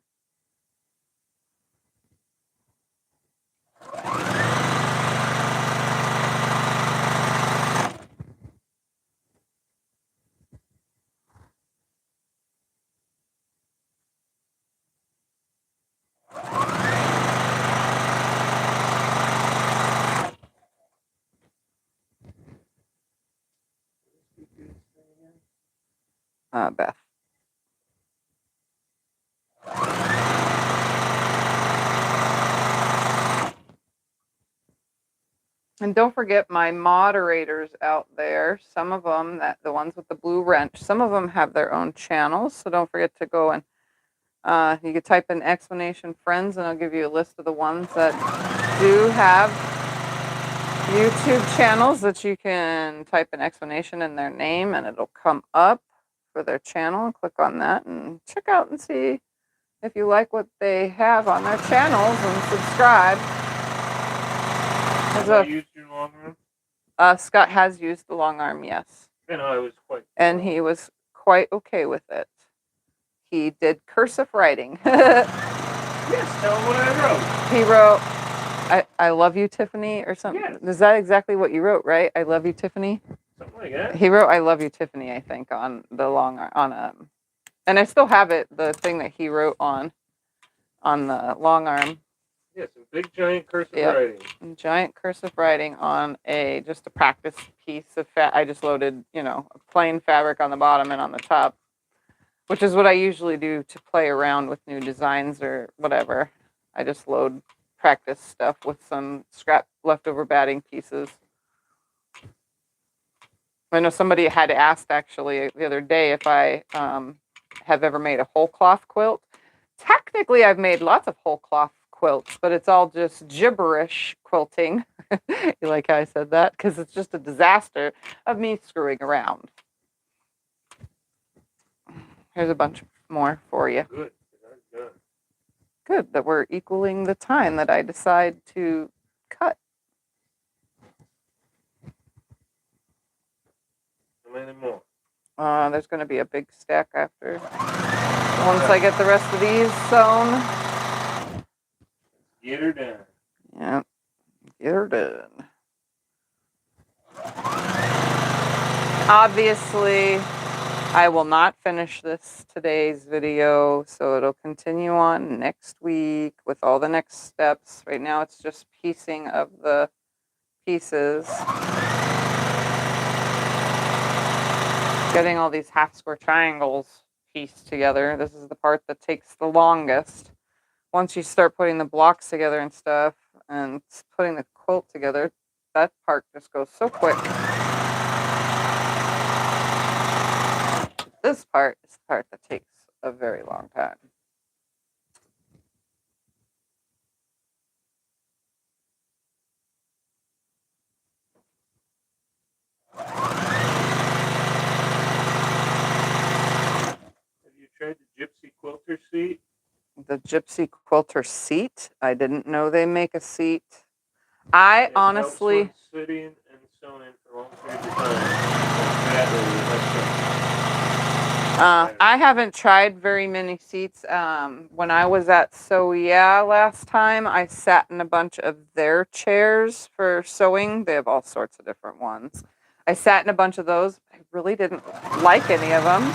Beth. And don't forget my moderators out there. Some of them, the ones with the blue wrench, some of them have their own channels. So don't forget to go and you could type in explanation friends, and I'll give you a list of the ones that do have YouTube channels that you can type an explanation in their name, and it'll come up for their channel. Click on that and check out and see if you like what they have on their channels, and subscribe. Have you used your long arm? Scott has used the long arm, yes. And I was quite. And he was quite okay with it. He did cursive writing. Yes, tell him what I wrote. He wrote, I love you, Tiffany, or something. Yes. Is that exactly what you wrote, right? I love you, Tiffany? Something like that. He wrote, I love you, Tiffany, I think, on the long arm, and I still have it, the thing that he wrote on the long arm. Yeah, some big giant cursive writing. Giant cursive writing on just a practice piece of I just loaded, a plain fabric on the bottom and on the top, which is what I usually do to play around with new designs or whatever. I just load practice stuff with some scrap leftover batting pieces. I know somebody had asked actually the other day if I have ever made a whole cloth quilt. Technically, I've made lots of whole cloth quilts, but it's all just gibberish quilting. You like how I said that? Because it's just a disaster of me screwing around. Here's a bunch more for you. Good. Good that we're equaling the time that I decide to cut. How many more? There's going to be a big stack after. Once I get the rest of these sewn. Get her done. Yeah, get her done. Obviously, I will not finish today's video, so it'll continue on next week with all the next steps. Right now, it's just piecing of the pieces. Getting all these half square triangles pieced together. This is the part that takes the longest. Once you start putting the blocks together and stuff and putting the quilt together, that part just goes so quick. This part is the part that takes a very long time. Have you tried the gypsy quilter seat? The Gypsy Quilter seat. I didn't know they make a seat. I It honestly, helps when sitting and sewing for long periods of time. I haven't tried very many seats. When I was at Sew Yeah last time, I sat in a bunch of their chairs for sewing. They have all sorts of different ones. I sat in a bunch of those. I really didn't like any of them.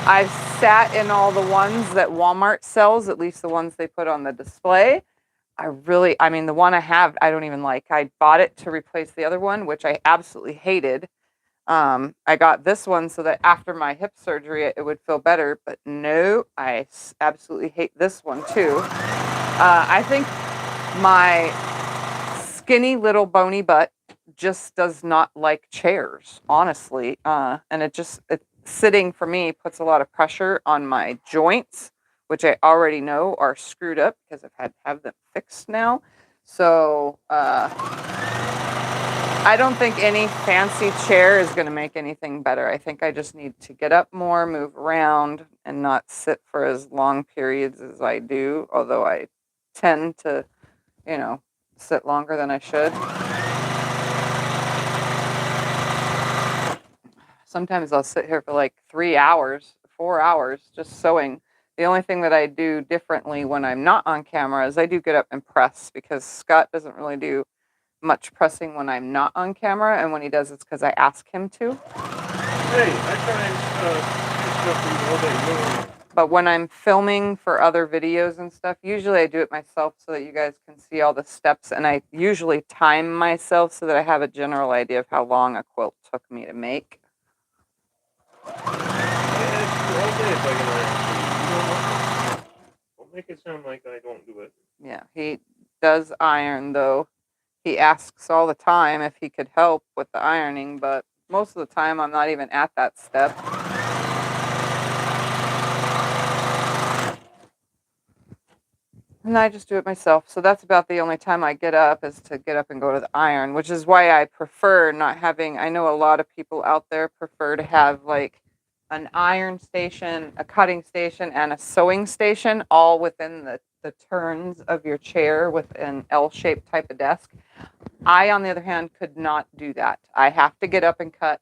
I've sat in all the ones that Walmart sells, at least the ones they put on the display. I mean, the one I have, I don't even like. I bought it to replace the other one, which I absolutely hated. I got this one so that after my hip surgery, it would feel better. But no, absolutely hate this one too. I think my skinny little bony butt just does not like chairs, honestly. And sitting for me puts a lot of pressure on my joints, which I already know are screwed up because I've had to have them fixed now. So I don't think any fancy chair is going to make anything better. I think I just need to get up more, move around, and not sit for as long periods as I do, although I tend to, sit longer than I should. Sometimes I'll sit here for like 3 hours, 4 hours just sewing. The only thing that I do differently when I'm not on camera is I do get up and press because Scott doesn't really do much pressing when I'm not on camera, and when he does, it's because I ask him to. Hey, I try and do stuff all day long. But when I'm filming for other videos and stuff, usually I do it myself so that you guys can see all the steps, and I usually time myself so that I have a general idea of how long a quilt took me to make. Don't make it sound like I don't do it. Yeah, he does iron, though. He asks all the time if he could help with the ironing, but most of the time I'm not even at that step. And I just do it myself. So that's about the only time I get up is to get up and go to the iron, which is why I prefer not having, I know a lot of people out there prefer to have like an iron station, a cutting station, and a sewing station all within the turns of your chair with an L-shaped type of desk. I, on the other hand, could not do that. I have to get up and cut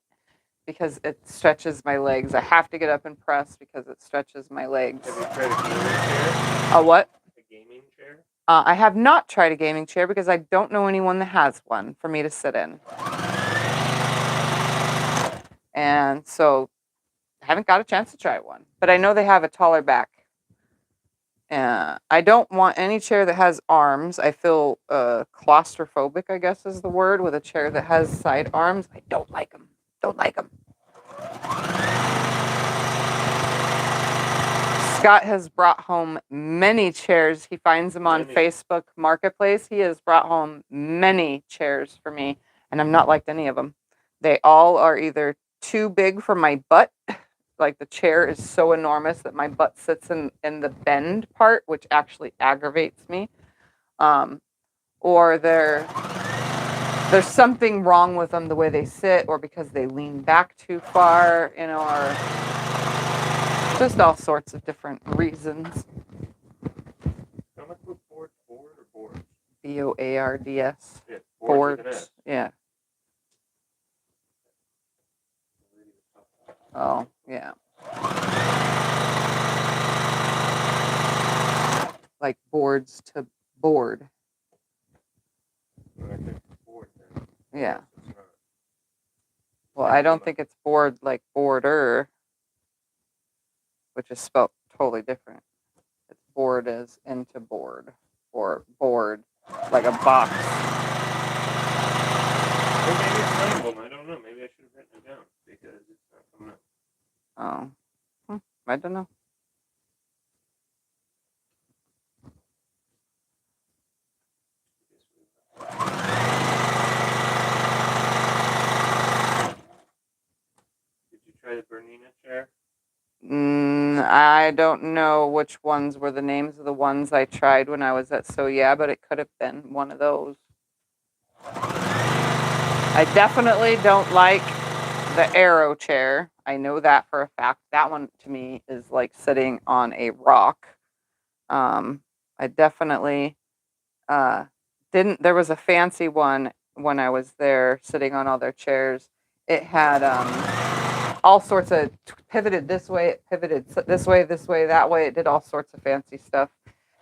because it stretches my legs. I have to get up and press because it stretches my legs. Have you tried a gaming chair? A what? A gaming chair? I have not tried a gaming chair because I don't know anyone that has one for me to sit in. And so I haven't got a chance to try one. But I know they have a taller back. I don't want any chair that has arms. I feel claustrophobic, I guess is the word, with a chair that has side arms. I don't like them. Don't like them. Scott has brought home many chairs. He finds them on Facebook Marketplace. He has brought home many chairs for me, and I've not liked any of them. They all are either too big for my butt, like the chair is so enormous that my butt sits in the bend part, which actually aggravates me, or there's something wrong with them the way they sit, or because they lean back too far, or just all sorts of different reasons. Comic book board or boards? BOARDS. Yeah, boards. Yeah. Oh, yeah. Like boards to board. I think it's board then. Yeah. Well, I don't think it's board like border, which is spelled totally different. It's board as into board, or board like a box. Or maybe it's an emblem. I don't know. Maybe I should have written it down because it's not coming up. Oh, I don't know. Did you try the Bernina chair? I don't know which ones were the names of the ones I tried when I was at Sew Yeah, but it could have been one of those. I definitely don't like the Arrow chair. I know that for a fact. That one to me is like sitting on a rock. I definitely didn't. There was a fancy one when I was there, sitting on all their chairs. It had all sorts of pivoted this way, it pivoted this way, that way. It did all sorts of fancy stuff.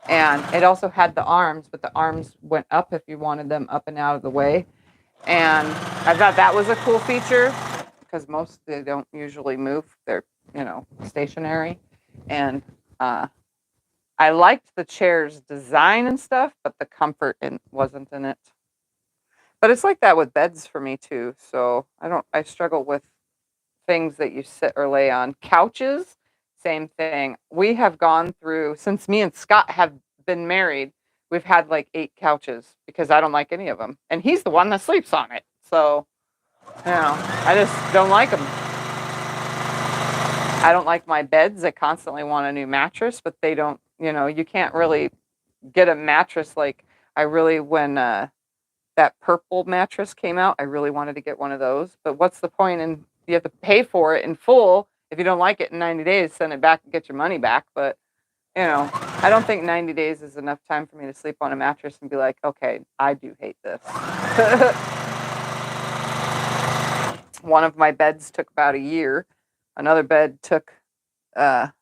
And it also had the arms, but the arms went up if you wanted them up and out of the way. And I thought that was a cool feature because most they don't usually move. They're, stationary. And I liked the chair's design and stuff, but the comfort wasn't in it. But it's like that with beds for me too. So I struggle with things that you sit or lay on. Couches, same thing. We have gone through, since me and Scott have been married, we've had like 8 couches because I don't like any of them. And he's the one that sleeps on it. So, I just don't like them. I don't like my beds. I constantly want a new mattress, but they don't, you can't really get a mattress like when that purple mattress came out, I really wanted to get one of those. But what's the point? And you have to pay for it in full. If you don't like it in 90 days, send it back and get your money back. But, I don't think 90 days is enough time for me to sleep on a mattress and be like, okay, I do hate this. One of my beds took about a year. Another bed took a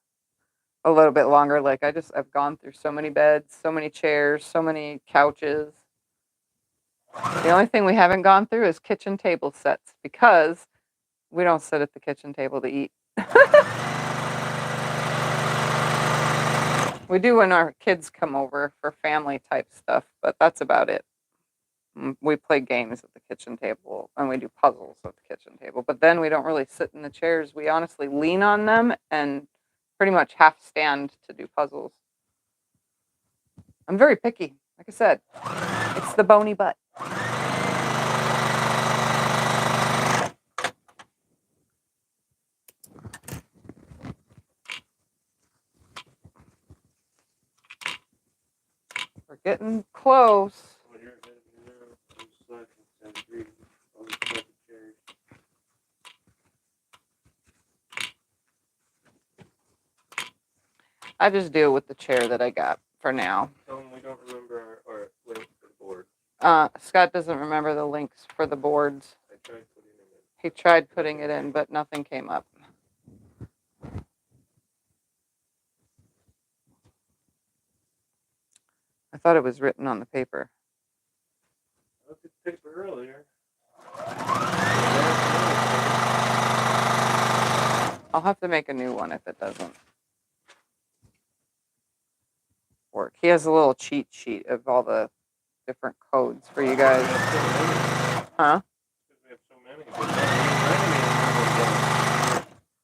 little bit longer. Like I've gone through so many beds, so many chairs, so many couches. The only thing we haven't gone through is kitchen table sets because we don't sit at the kitchen table to eat. We do when our kids come over for family type stuff, but that's about it. We play games at the kitchen table and we do puzzles at the kitchen table, but then we don't really sit in the chairs. We honestly lean on them and pretty much half stand to do puzzles. I'm very picky. Like I said, it's the bony butt. We're getting close. I just deal with the chair that I got for now. Tell them we don't remember our link for the board. Scott doesn't remember the links for the boards. He tried putting it in, but nothing came up. I thought it was written on the paper. I looked at the paper earlier. I'll have to make a new one if it doesn't work. He has a little cheat sheet of all the different codes for you guys. Huh? Because we have so many.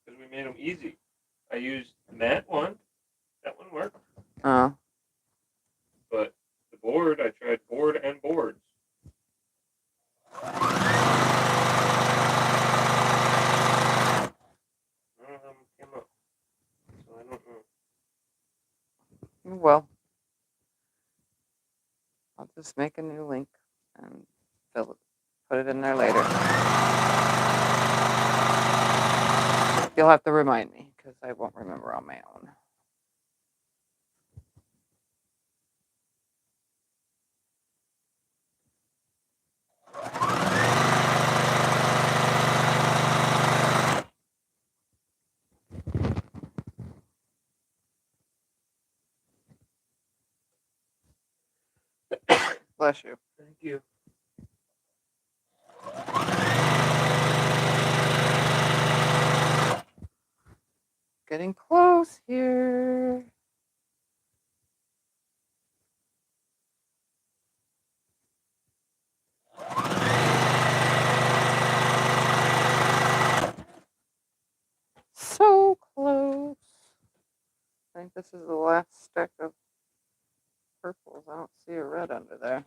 Because we made them easy. I used the matte one. That one worked. But the board, I tried board and boards. None of them came up. So I don't know. Well, I'll just make a new link and put it in there later. You'll have to remind me because I won't remember on my own. Bless you. Thank you. Getting close here. So close. I think this is the last stack of purples. I don't see a red under there.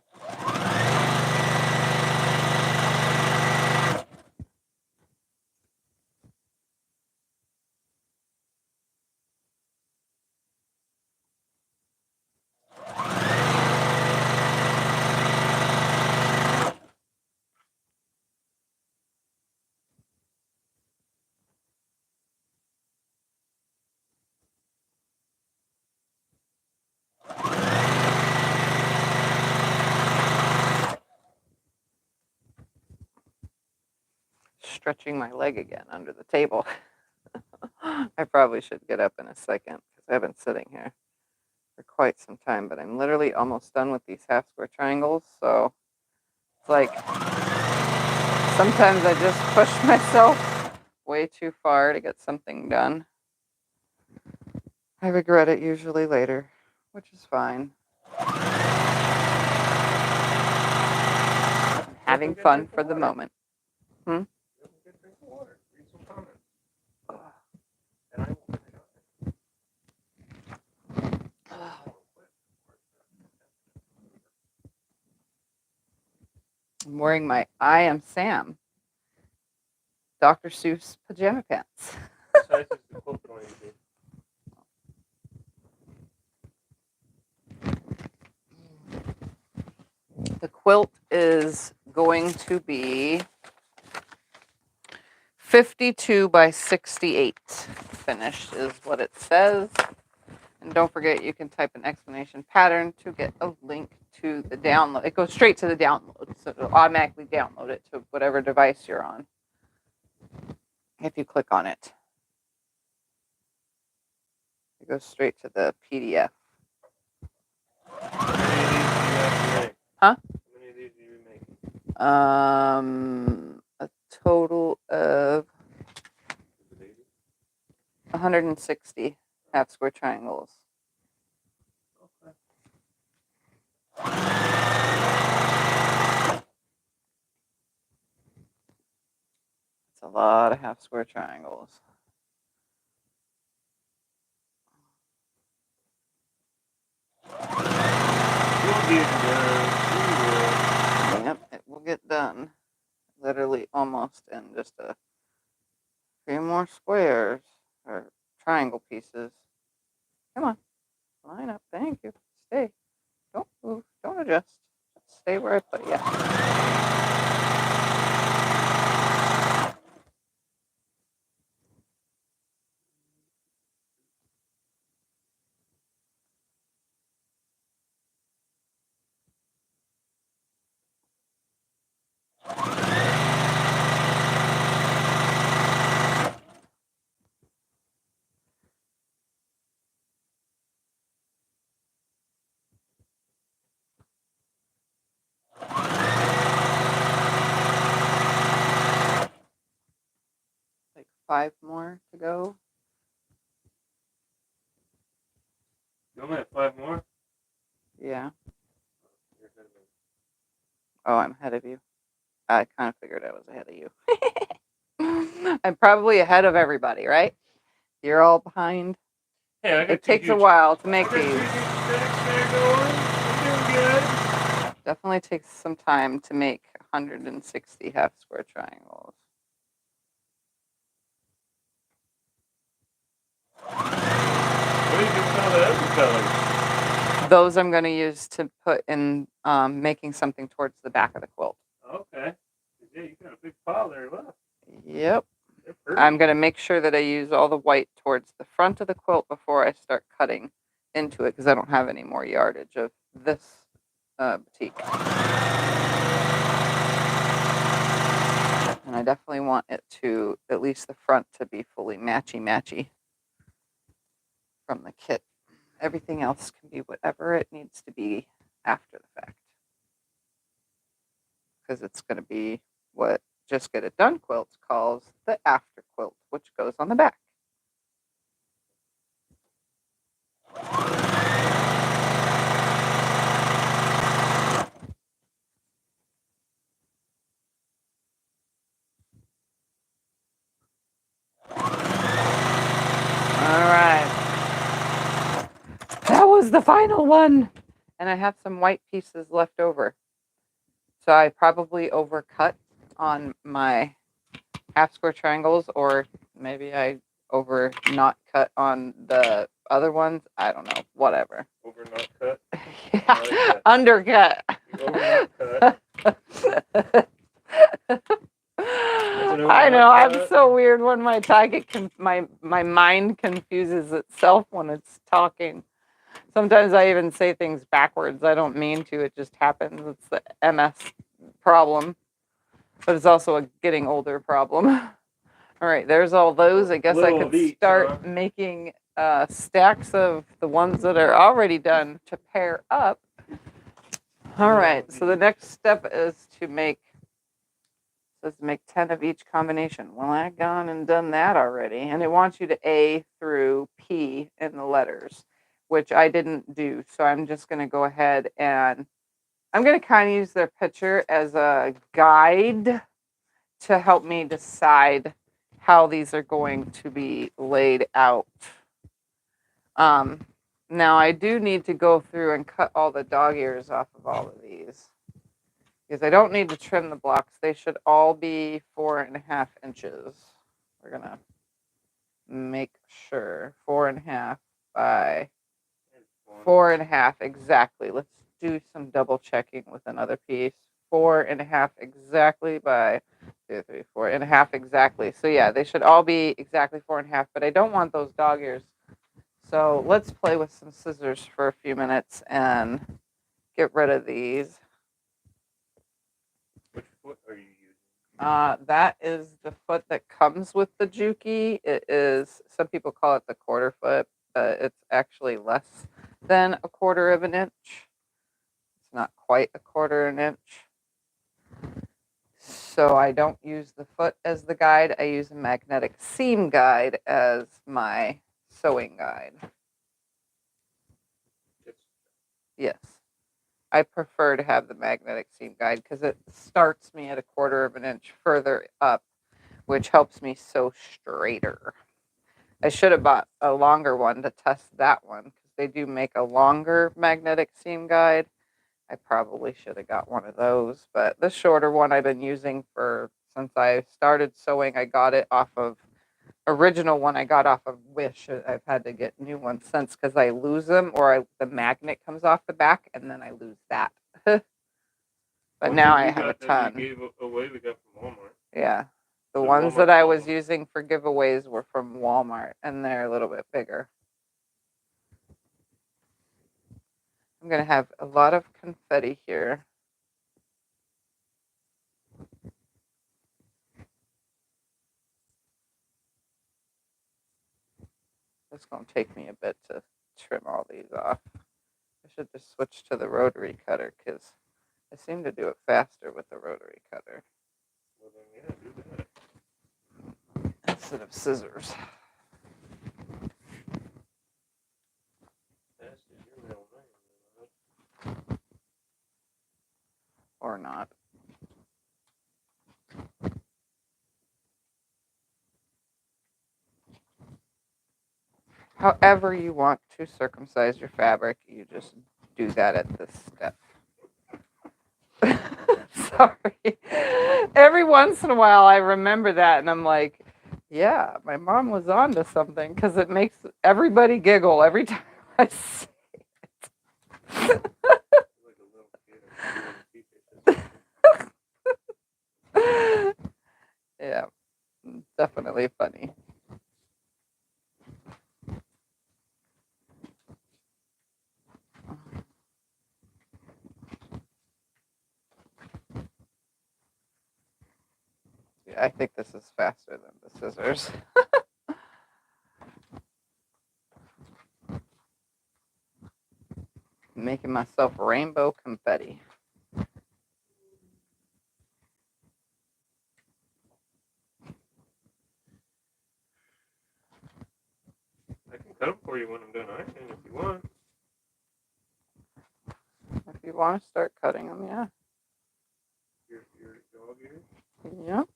stretching my leg again under the table. I probably should get up in a second because I've been sitting here for quite some time, but I'm literally almost done with these half square triangles. So it's like sometimes I just push myself way too far to get something done. I regret it usually later, which is fine. I'm having fun for the moment. Get a drink of water. Read some comments. And I will finish up. I'm wearing my I Am Sam Dr. Seuss pajama pants. What size is the quilt going to be? The quilt is going to be 52 by 68 finished is what it says. And don't forget, you can type an explanation pattern to get a link to the download. It goes straight to the download, so it'll automatically download it to whatever device you're on if you click on it. It goes straight to the PDF. How many of these do you have to make? Huh? How many of these do you make? A total of 160 half square triangles. Okay. It's a lot of half square triangles. You'll get done. You will. Yep, it will get done. Literally almost in just a few more squares or triangle pieces. Come on, line up. Thank you. Stay. Don't move. Don't adjust. Just stay where I put you. Like 5 more to go. You only have 5 more? Yeah. You're ahead of me. Oh, I'm ahead of you. I kind of figured I was ahead of you. I'm probably ahead of everybody, right? You're all behind. Hey, I got It takes a while to make I got 2 these. huge stacks there going. I'm doing good. Definitely takes some time to make 160 half square triangles. What do you do with all the other colors? Those I'm going to use to put in making something towards the back of the quilt. Okay. Yeah, you got a big pile there left. Yep. They're pretty. I'm going to make sure that I use all the white towards the front of the quilt before I start cutting into it because I don't have any more yardage of this batik. And I definitely want it to, at least the front, to be fully matchy-matchy from the kit. Everything else can be whatever it needs to be after the fact. Because it's going to be what Just Get It Done Quilts calls the after quilt, which goes on the back. All right. That was the final one. And I have some white pieces left over. So I probably overcut on my half square triangles, or maybe I over not cut on the other ones. I don't know. Whatever. Over not cut. Yeah. Like undercut. You over not cut. I know. I'm so weird when my my mind confuses itself when it's talking. Sometimes I even say things backwards. I don't mean to. It just happens. It's the MS problem. but it's also a getting older problem. All right, there's all those. I guess I Little could of each, start huh? making stacks of the ones that are already done to pair up. All right, so the next step is to make 10 of each combination. Well, I've gone and done that already, and it wants you to A through P in the letters, which I didn't do. So I'm just going to go ahead and I'm going to kind of use their picture as a guide to help me decide how these are going to be laid out. Now I do need to go through and cut all the dog ears off of all of these because I don't need to trim the blocks. They should all be 4.5 inches. We're gonna make sure 4.5 by 4.5 exactly. Let's do some double checking with another piece. 4.5 exactly by 2, 3, 4.5 exactly. So yeah, they should all be exactly 4.5, but I don't want those dog ears. So let's play with some scissors for a few minutes and get rid of these. Which foot are you using? That is the foot that comes with the Juki. It is, some people call it the quarter foot, but it's actually less than 1/4 of an inch. It's not quite 1/4 an inch. So I don't use the foot as the guide. I use a magnetic seam guide as my sewing guide. Yes. I prefer to have the magnetic seam guide because it starts me at 1/4 of an inch further up, which helps me sew straighter. I should have bought a longer one to test that one because they do make a longer magnetic seam guide. I probably should have got one of those, but the shorter one I've been using since I started sewing. I got it off of original one I got off of Wish. I've had to get new ones since because I lose them or the magnet comes off the back and then I lose that. But now I have a ton. You gave away, we got from Walmart. Yeah. The So ones Walmart that I sold was them. using for giveaways were from Walmart and they're a little bit bigger. I'm going to have a lot of confetti here. It's going to take me a bit to trim all these off. I should just switch to the rotary cutter because I seem to do it faster with the rotary cutter. Well, then, yeah, do that. Instead of scissors. Fast as your middle name. Or not. However you want to circumcise your fabric, you just do that at this step. Sorry. Every once in a while I remember that and I'm like, yeah, my mom was onto something because it makes everybody giggle every time I say it. Like a little kid. Yeah, definitely funny. Yeah, I think this is faster than the scissors. Making myself rainbow confetti. I can cut them for you when I'm done ironing if you want. If you want to start cutting them, yeah. Your dog ears? Yep.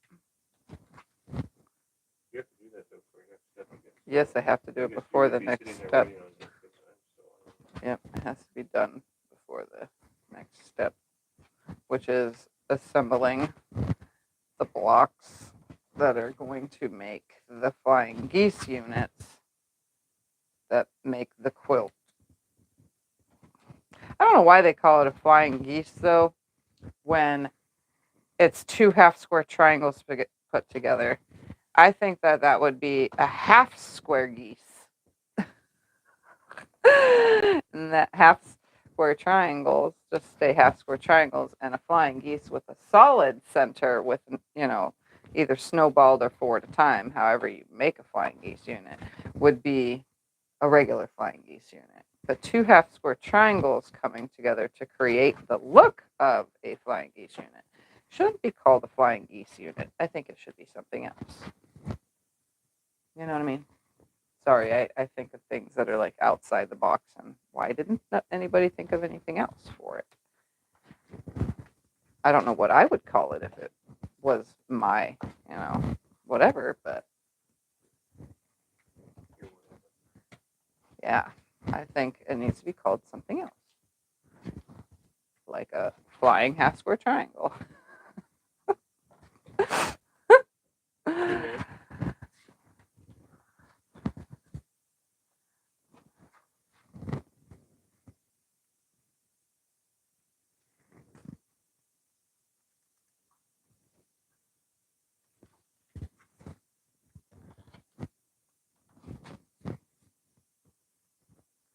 You have to do that though for your next step. Yes, I have to do it before the next step. Yep, it has to be done before the next step, which is assembling the blocks that are going to make the flying geese units that make the quilt. I don't know why they call it a flying geese though, when it's 2 half-square triangles put together. I think that would be a half-square geese. And that square triangles, just stay half square triangles, and a flying geese with a solid center with, either snowballed or 4 at a time, however you make a flying geese unit, would be a regular flying geese unit. But 2 half square triangles coming together to create the look of a flying geese unit shouldn't be called a flying geese unit. I think it should be something else. You know what I mean? Sorry, I think of things that are like outside the box, and why didn't anybody think of anything else for it? I don't know what I would call it if it was my, whatever, but yeah, I think it needs to be called something else. Like a flying half square triangle.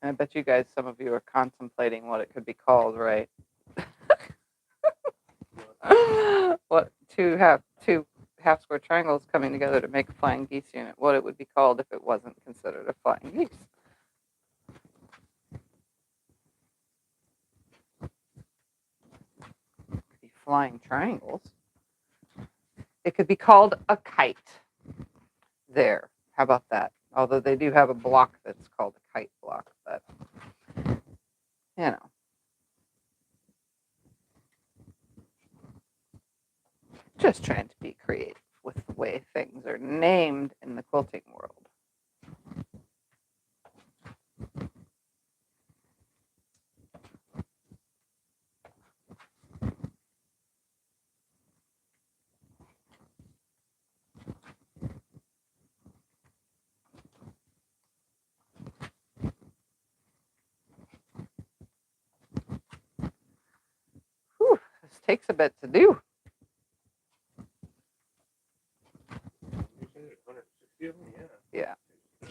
I bet you guys, some of you are contemplating what it could be called, right? What two half square triangles coming together to make a flying geese unit? What it would be called if it wasn't considered a flying geese? Be flying triangles. It could be called a kite. There. How about that? Although they do have a block that's called a kite block, but you know. Just trying to be creative with the way things are named in the quilting world. Whew, this takes a bit to do.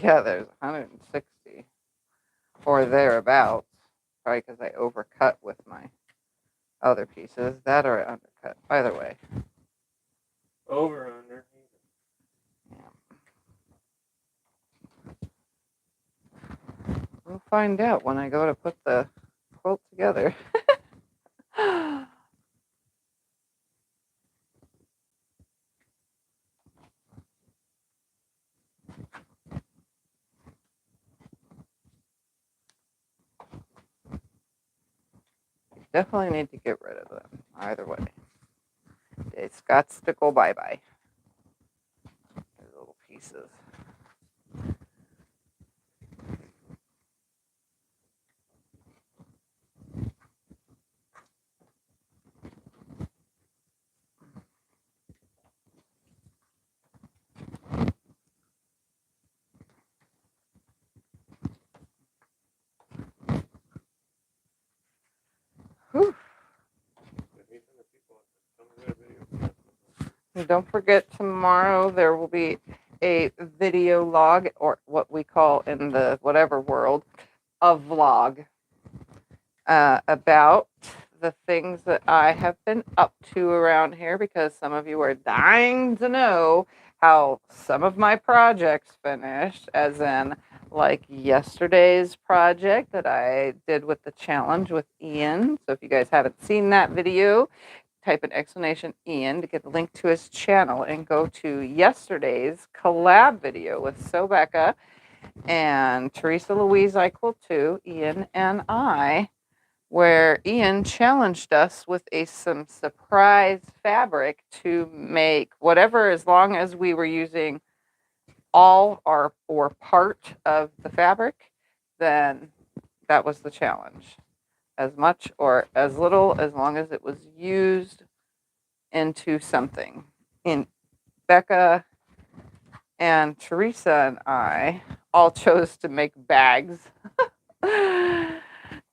Yeah, there's 160 or thereabouts. Probably because I overcut with my other pieces. That or I undercut. Either way. Over, under. Yeah. We'll find out when I go to put the quilt together. Definitely need to get rid of them. Either way. It's got to go bye-bye. These little pieces. Whew. And don't forget, tomorrow there will be a video log, or what we call in the whatever world, a vlog, about the things that I have been up to around here, because some of you are dying to know how some of my projects finished, as in like yesterday's project that I did with the challenge with Ian. So if you guys haven't seen that video, type in explanation Ian to get the link to his channel and go to yesterday's collab video with Sobecca and Teresa Louise, I Quilt Too, Ian and I, where Ian challenged us with some surprise fabric to make whatever, as long as we were using all or part of the fabric, then that was the challenge. As much or as little, as long as it was used into something. And Becca and Teresa and I all chose to make bags.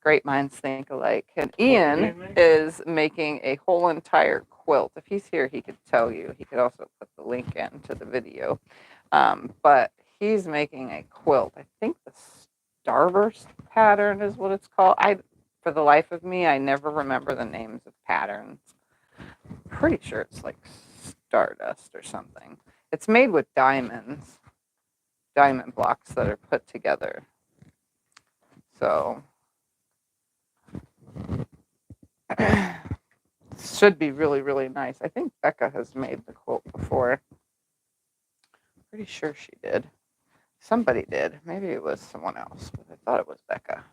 Great minds think alike. And Ian is making a whole entire quilt. If he's here, he could tell you. He could also put the link into the video. But he's making a quilt. I think the Starburst pattern is what it's called. For for the life of me, I never remember the names of patterns. Pretty sure it's like stardust or something. It's made with diamond blocks that are put together. So should be really, really nice. I think Becca has made the quilt before. Pretty sure she did. Somebody did. Maybe it was someone else, but I thought it was Becca.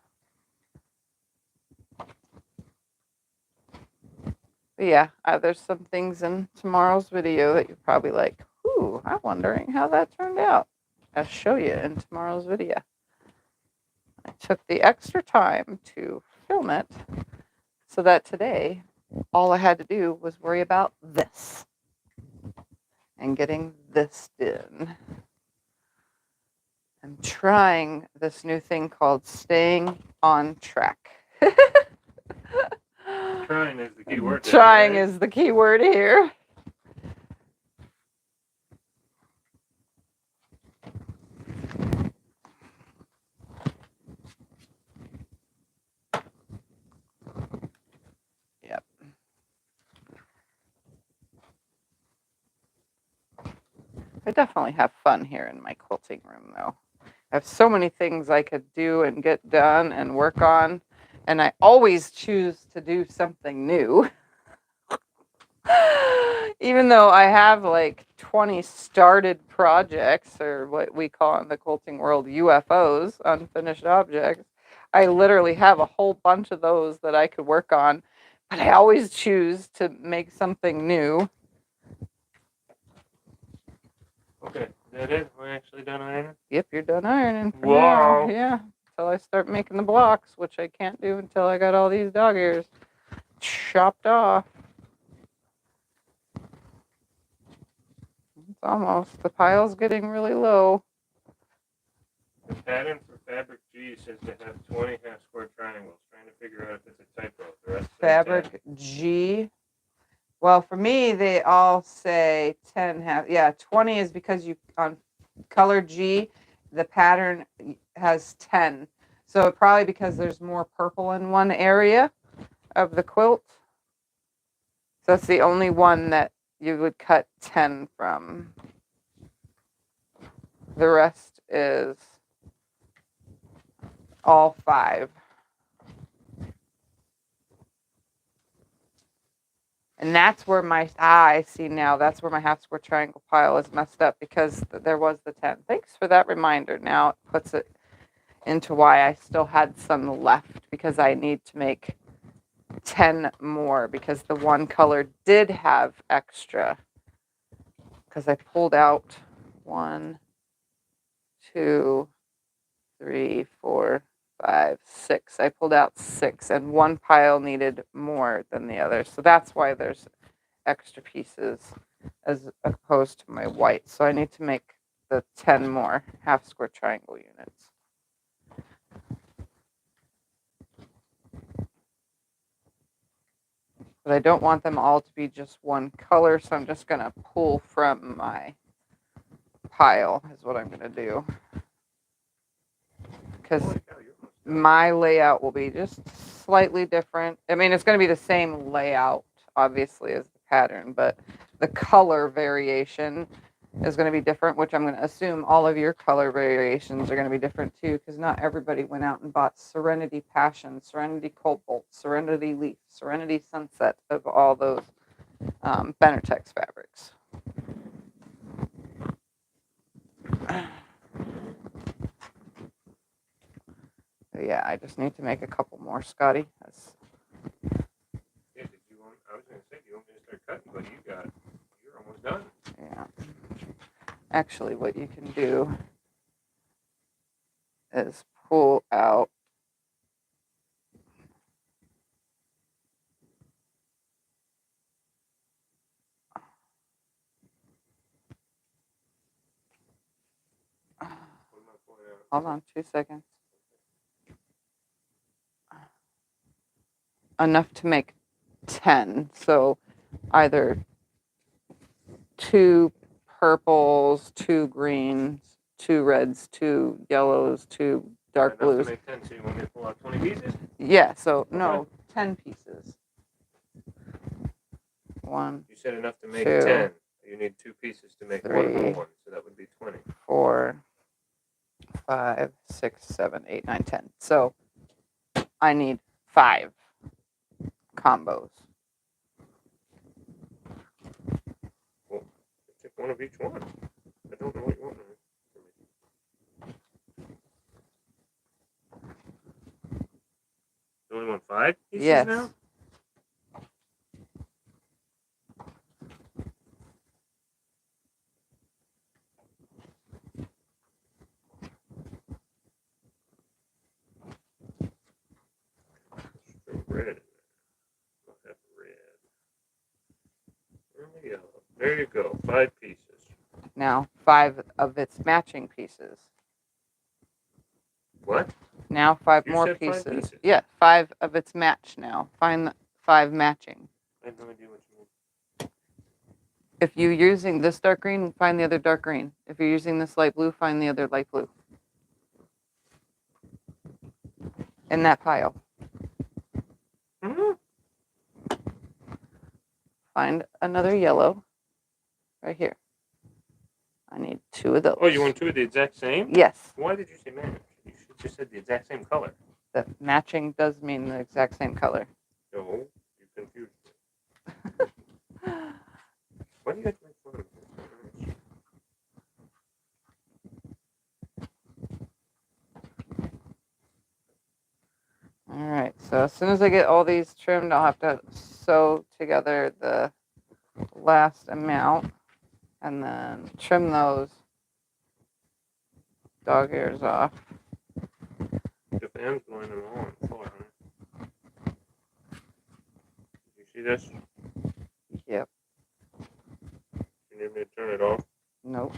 But yeah, there's some things in tomorrow's video that you're probably like, ooh, I'm wondering how that turned out. I'll show you in tomorrow's video. I took the extra time to film it so that today all I had to do was worry about this and getting this done. I'm trying this new thing called staying on track. Trying is the key word. Trying right? is the key word here. Yep. I definitely have fun here in my quilting room, though. I have so many things I could do and get done and work on, and I always choose to do something new. Even though I have like 20 started projects, or what we call in the quilting world UFOs, unfinished objects, I literally have a whole bunch of those that I could work on, but I always choose to make something new. Okay, is that it? We're actually done ironing? Yep, you're done ironing for Wow. now. Yeah, until I start making the blocks, which I can't do until I got all these dog ears chopped off. It's almost. The pile's getting really low. The pattern for fabric G says to have 20 half square triangles. Trying to figure out if it's a typo. The rest say 10. Fabric G. Well, for me, they all say 10 half. Yeah, 20 is because you on color G, the pattern has 10. So probably because there's more purple in one area of the quilt. So that's the only one that you would cut 10 from. The rest is all 5. And that's where I see now, that's where my half square triangle pile is messed up, because there was the 10. Thanks for that reminder. Now it puts it into why I still had some left, because I need to make 10 more, because the one color did have extra. Because I pulled out 1, 2, 3, 4, 5, 6. I pulled out 6, and one pile needed more than the other. So that's why there's extra pieces as opposed to my white. So I need to make the 10 more half square triangle units. But I don't want them all to be just one color, so I'm just going to pull from my pile is what I'm going to do. Because my layout will be just slightly different. I mean, it's going to be the same layout, obviously, as the pattern, but the color variation is going to be different, which I'm going to assume all of your color variations are going to be different too, because not everybody went out and bought Serenity Passion, Serenity Cobalt, Serenity Leaf, Serenity Sunset, of all those Benertex fabrics. Yeah, I just need to make a couple more, Scotty. Yeah, I was going to say, do you want me to start cutting? But you're almost done. Yeah. Actually, what you can do is pull out hold on 2 seconds. Enough to make 10. So either 2 purples, 2 greens, 2 reds, 2 yellows, 2 dark Enough blues. to make 10, so you want me to pull out 20 pieces? Yeah, so no, 10 pieces. 1, You said enough to make 2, 10. You need 2 pieces to make 1 3, more one, so that would be 20. 4, 5, 6, 7, 8, 9, 10. So I need 5 combos. Well, take one of each one. I don't know what you want. You only want 5 pieces Yes. now? Red. I'll have red. And yellow. There you go. 5 pieces. Now 5 of its matching pieces. What? Now 5 You more said 5 pieces. pieces. Yeah, 5 of its match now. Find the 5 matching. I have no idea what you mean. If you're using this dark green, find the other dark green. If you're using this light blue, find the other light blue. In that pile. Mm-hmm. Find another yellow right here. I need 2 of those. Oh, you want 2 of the exact same? Yes. Why did you say match? You should just said the exact same color. The matching does mean the exact same color. No, you confused me. Why do you have to make fun of me? All right, so as soon as I get all these trimmed, I'll have to sew together the last amount and then trim those dog ears off. The fan's blowing them all on the floor, huh? You see this? Yep. You need me to turn it off? Nope.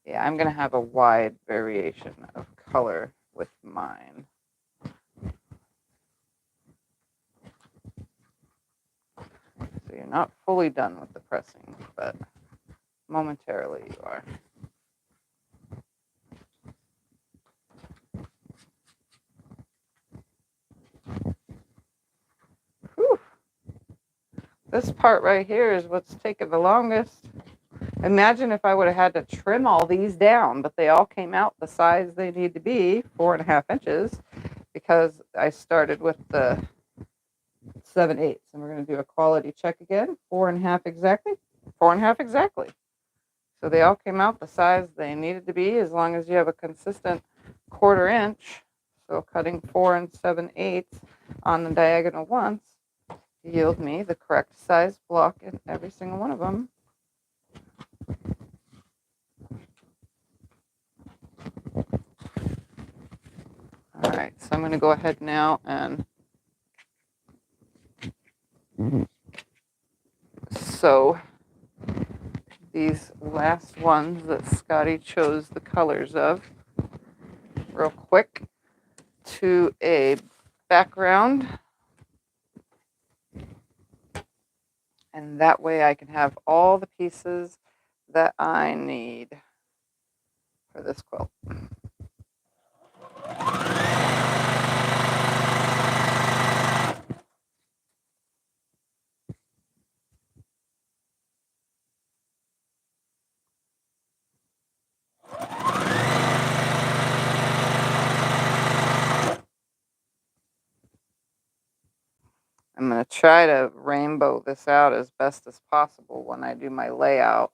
Yeah, I'm going to have a wide variation of color with mine. So you're not fully done with the pressing, but momentarily you are. Whew. This part right here is what's taking the longest. Imagine if I would have had to trim all these down, but they all came out the size they need to be, 4.5 inches, because I started with the 7/8. And we're going to do a quality check again. 4.5 exactly. 4.5 exactly. So they all came out the size they needed to be, as long as you have a consistent 1/4 inch. So cutting 4 7/8 on the diagonal ones yield me the correct size block in every single one of them. All right, so I'm going to go ahead now and sew these last ones that Scotty chose the colors of real quick to a background. And that way I can have all the pieces that I need for this quilt. I'm going to try to rainbow this out as best as possible when I do my layout.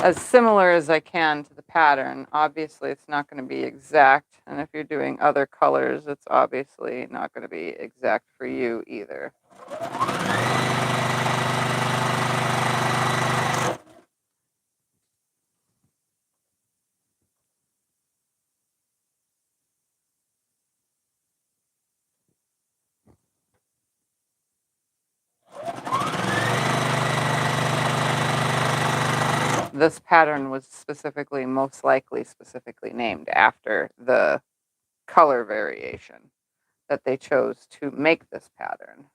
As similar as I can to the pattern. Obviously, it's not going to be exact. And if you're doing other colors, it's obviously not going to be exact for you either. this pattern was most likely specifically named after the color variation that they chose to make this pattern.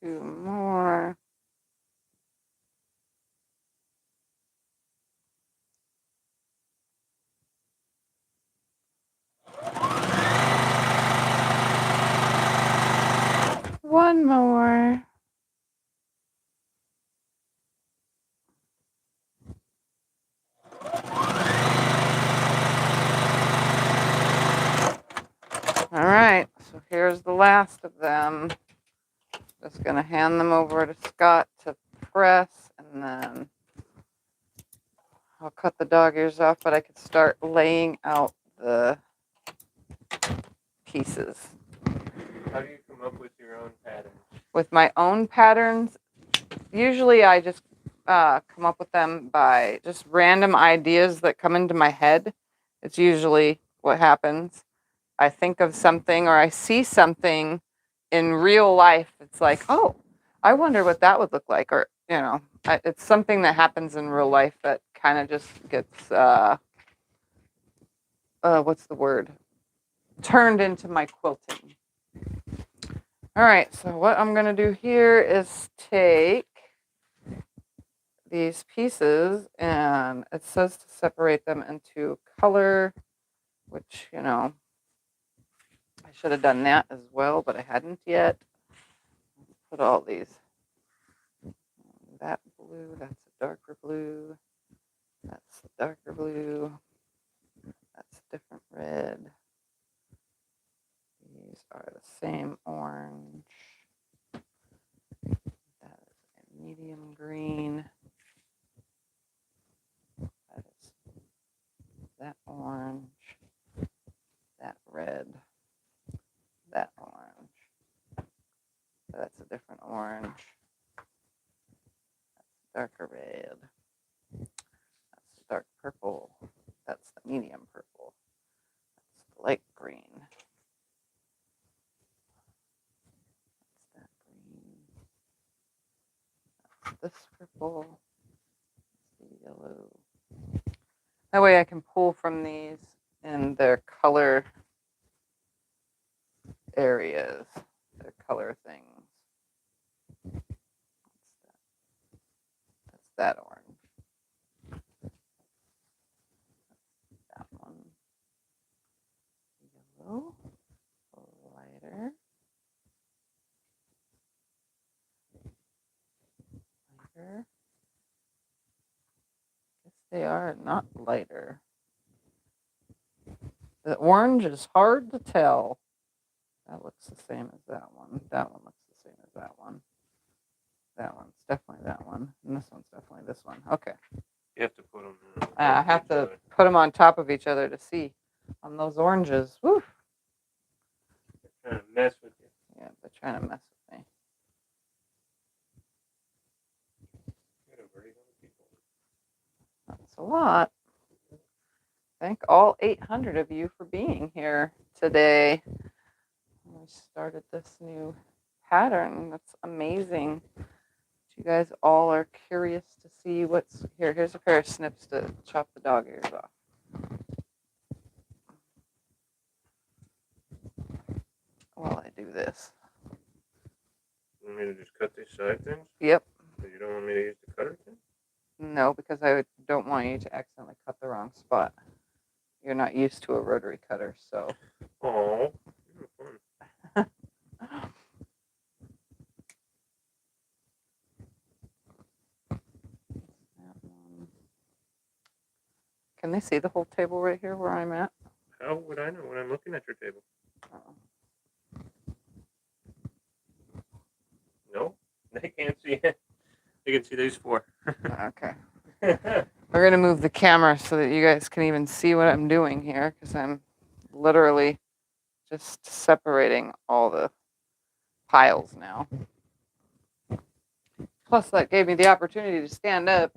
Two more. One more. All right, so here's the last of them. Just gonna hand them over to Scott to press, and then I'll cut the dog ears off, but I could start laying out the pieces. How do you come up with your own patterns? With my own patterns, usually I just come up with them by just random ideas that come into my head. It's usually what happens. I think of something or I see something in real life. It's like, oh, I wonder what that would look like. Or, it's something that happens in real life that kind of just gets, what's the word? Turned into my quilting. All right, so what I'm going to do here is take these pieces, and it says to separate them into color, which, I should have done that as well, but I hadn't yet. Put all these. That blue, that's a darker blue. That's a darker blue. That's a different red. These are the same orange. That is a medium green. That is that orange. That red. That orange. That's a different orange. That's darker red. That's dark purple. That's the medium purple. That's the light green. That's that green. That's this purple. That's the yellow. That way I can pull from these in their color areas, their color things. That's that orange. That one. Yellow. Lighter. Lighter. Guess they are not lighter. The orange is hard to tell. That looks the same as that one. That one looks the same as that one. That one's definitely that one. And this one's definitely this one. Okay. You have to put them in. I have to put them on top of each other to see. On those oranges, woo. They're trying to mess with you. Yeah, they're trying to mess with me. That's a lot. Thank all 800 of you for being here today. We started this new pattern. That's amazing. You guys all are curious to see what's here. Here's a pair of snips to chop the dog ears off. While I do this. You want me to just cut these side things? Yep. So you don't want me to use the cutter thing? No, because I don't want you to accidentally cut the wrong spot. You're not used to a rotary cutter, so. Oh, fun. Can they see the whole table right here where I'm at? How would I know when I'm looking at your table? No, they can't see it. They can see these four. Okay. We're going to move the camera so that you guys can even see what I'm doing here, because I'm literally just separating all the piles now. Plus, that gave me the opportunity to stand up.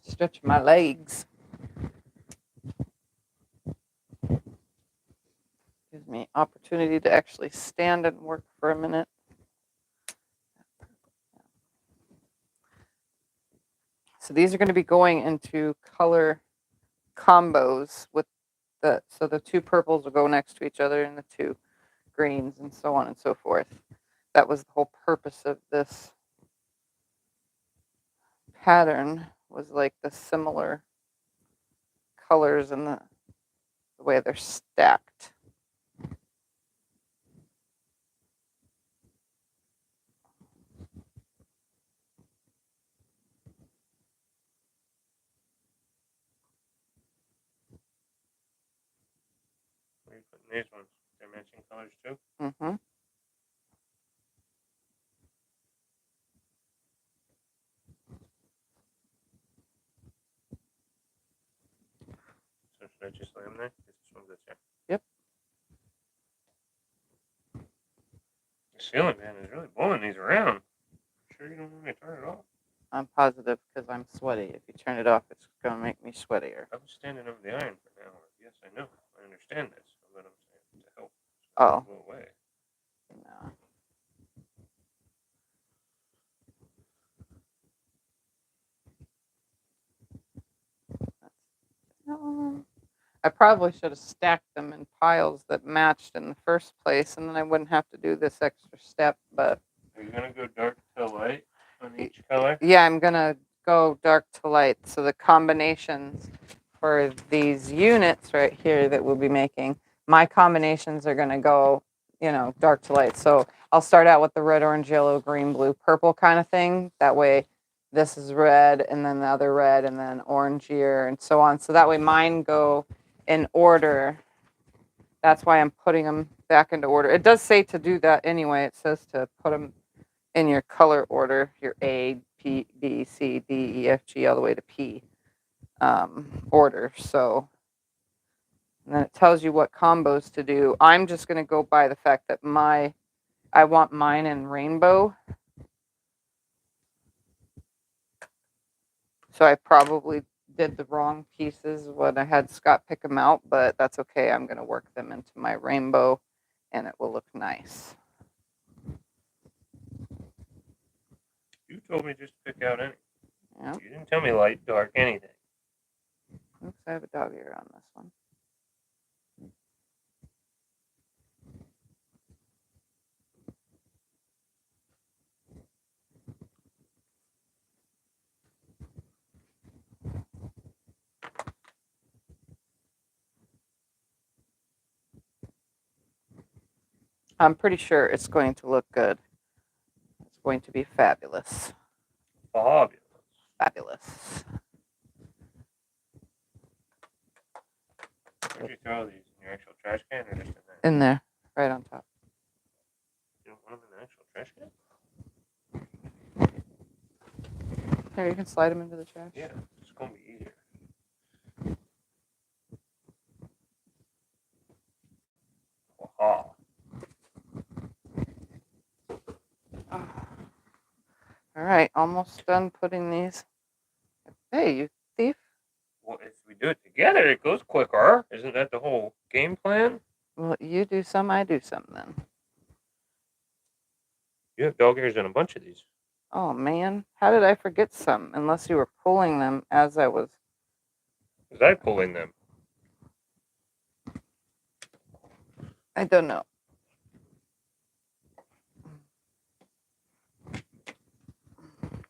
Stretch my legs. Gives me opportunity to actually stand and work for a minute. So these are going to be going into color combos with so the two purples will go next to each other and the two greens and so on and so forth. That was the whole purpose of this pattern, was like the similar colors and the way they're stacked. Where are you putting these ones? They're matching colors too? Mm-hmm. So should I just lay them there? This one's this here. Yep. The ceiling fan is really blowing these around. Sure you don't want me to turn it off? I'm positive because I'm sweaty. If you turn it off, it's going to make me sweatier. I was standing over the iron for an hour. Yes, I know. I understand this. But I'm saying to help. Oh. Go away. No. I probably should have stacked them in piles that matched in the first place, and then I wouldn't have to do this extra step. But are you gonna go dark to light on each color? Yeah, I'm gonna go dark to light. So the combinations for these units right here that we'll be making, my combinations are gonna go, dark to light. So I'll start out with the red, orange, yellow, green, blue, purple kind of thing. That way, this is red, and then the other red, and then orangier, and so on. So that way, mine go in order. That's why I'm putting them back into order. It does say to do that anyway. It says to put them in your color order, your A, P, B, C, D, E, F, G, all the way to P order. So, and then it tells you what combos to do. I'm just going to go by the fact that I want mine in rainbow. So I probably did the wrong pieces when I had Scott pick them out, but that's okay. I'm going to work them into my rainbow and it will look nice. You told me just to pick out any. Yeah. You didn't tell me light, dark, anything. Oops, I have a dog ear on this one. I'm pretty sure it's going to look good. It's going to be fabulous. Fabulous. Fabulous. Where'd you throw these? In your actual trash can or just in there? In there, right on top. You don't want them in the actual trash can? Here, you can slide them into the trash. Yeah, it's going to be easier. Aha. All right, almost done putting these. Hey, you thief. Well, if we do it together, it goes quicker. Isn't that the whole game plan? Well, you do some, I do some then. You have dog ears on a bunch of these. Oh, man. How did I forget some? Unless you were pulling them as I was. Was I pulling them? I don't know.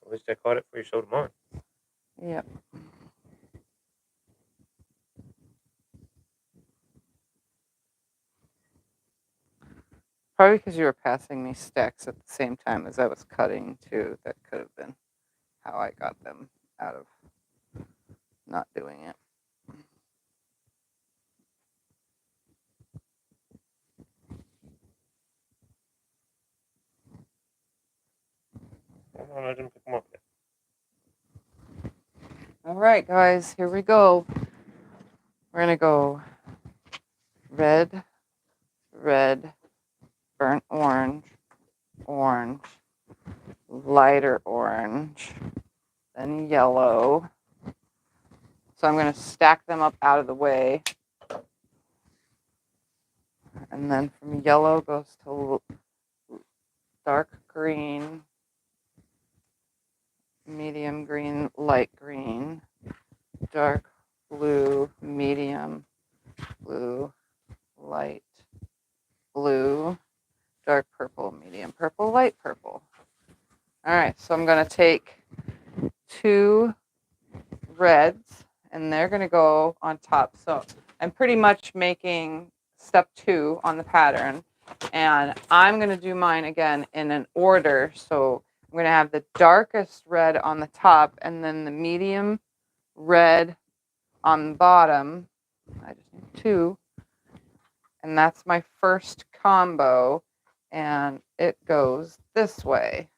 At least I caught it before you showed them on. Yep. Probably because you were passing me stacks at the same time as I was cutting, too. That could have been how I got them out of not doing it. on, I didn't pick them up yet. All right, guys, here we go. We're gonna go red, red, burnt orange, orange, lighter orange, then yellow. So I'm gonna stack them up out of the way. And then from yellow goes to dark green, medium green, light green, dark blue, medium blue, light blue, dark purple, medium purple, light purple. All right, so I'm going to take 2 reds, and they're going to go on top. So I'm pretty much making step 2 on the pattern, and I'm going to do mine again in an order. So I'm going to have the darkest red on the top, and then the medium red on the bottom. I just need 2, and that's my first combo, and it goes this way.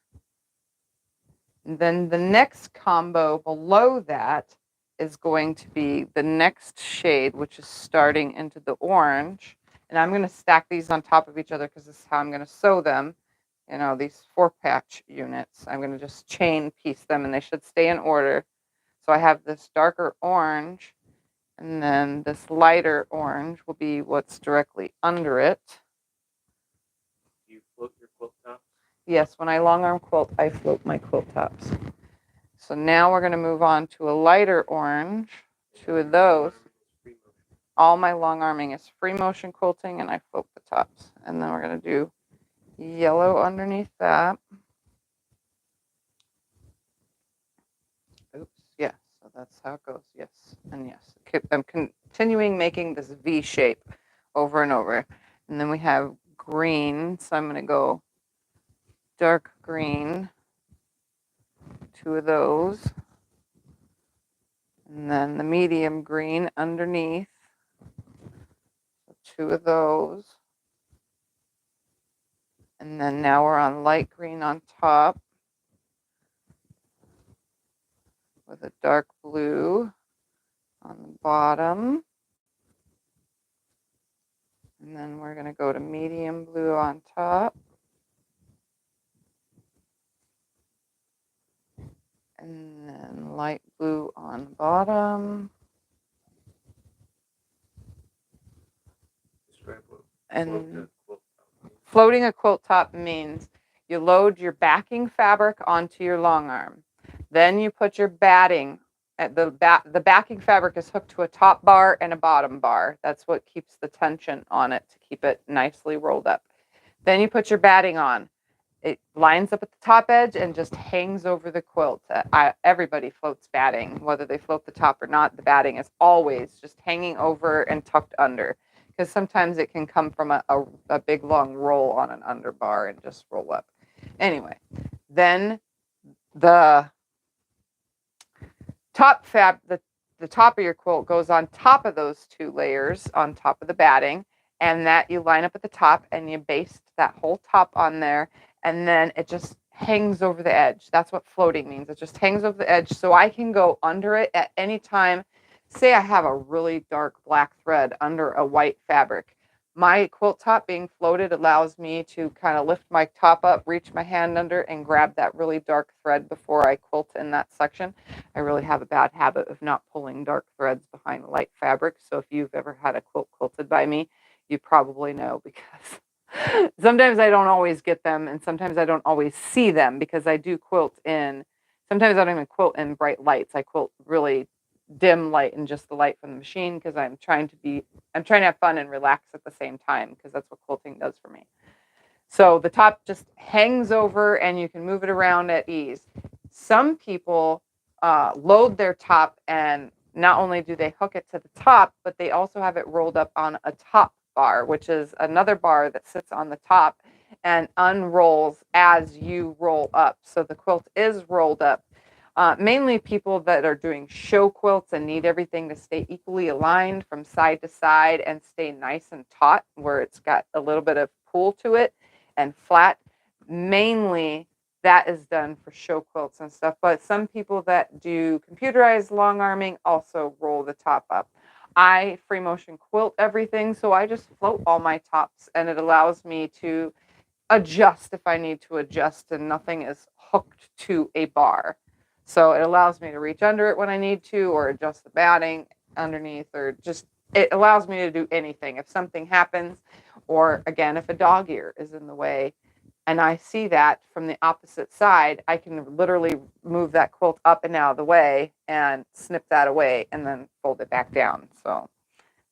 And then the next combo below that is going to be the next shade, which is starting into the orange. And I'm going to stack these on top of each other because this is how I'm going to sew them. You know, these 4-patch units. I'm going to just chain piece them, and they should stay in order. So I have this darker orange, and then this lighter orange will be what's directly under it. Do you float your quilt tops? Yes, when I long arm quilt, I float my quilt tops. So now we're going to move on to a lighter orange. 2 of those. All my long arming is free motion quilting, and I float the tops. And then we're going to do yellow underneath that. Oops, yes, so that's how it goes. Yes, and yes. I'm continuing making this V shape over and over. And then we have green, so I'm going to go dark green, 2 of those. And then the medium green underneath, 2 of those. And then now we're on light green on top with a dark blue on the bottom. And then we're going to go to medium blue on top. And then light blue on the bottom. And floating a quilt top means you load your backing fabric onto your long arm. Then you put your batting at the backing fabric is hooked to a top bar and a bottom bar. That's what keeps the tension on it to keep it nicely rolled up. Then you put your batting on. It lines up at the top edge and just hangs over the quilt. Everybody floats batting, whether they float the top or not. The batting is always just hanging over and tucked under, because sometimes it can come from a big long roll on an underbar and just roll up. Anyway, then the top the top of your quilt goes on top of those 2 layers on top of the batting, and that you line up at the top and you baste that whole top on there, and then it just hangs over the edge. That's what floating means. It just hangs over the edge, so I can go under it at any time. Say I have a really dark black thread under a white fabric. My quilt top being floated allows me to kind of lift my top up, reach my hand under, and grab that really dark thread before I quilt in that section. I really have a bad habit of not pulling dark threads behind light fabric. So if you've ever had a quilt quilted by me, you probably know, because sometimes I don't always get them, and sometimes I don't always see them, because I do quilt in, sometimes I don't even quilt in bright lights. I quilt really dim light and just the light from the machine, because I'm trying to have fun and relax at the same time, because that's what quilting does for me. So the top just hangs over and you can move it around at ease. Some people load their top, and not only do they hook it to the top, but they also have it rolled up on a top bar, which is another bar that sits on the top and unrolls as you roll up. So the quilt is rolled up. Mainly people that are doing show quilts and need everything to stay equally aligned from side to side and stay nice and taut, where it's got a little bit of pull to it and flat. Mainly that is done for show quilts and stuff. But some people that do computerized long arming also roll the top up. I free motion quilt everything, so I just float all my tops, and it allows me to adjust if I need to adjust, and nothing is hooked to a bar. So it allows me to reach under it when I need to, or adjust the batting underneath, or just it allows me to do anything. If something happens, or again, if a dog ear is in the way and I see that from the opposite side, I can literally move that quilt up and out of the way and snip that away and then fold it back down. So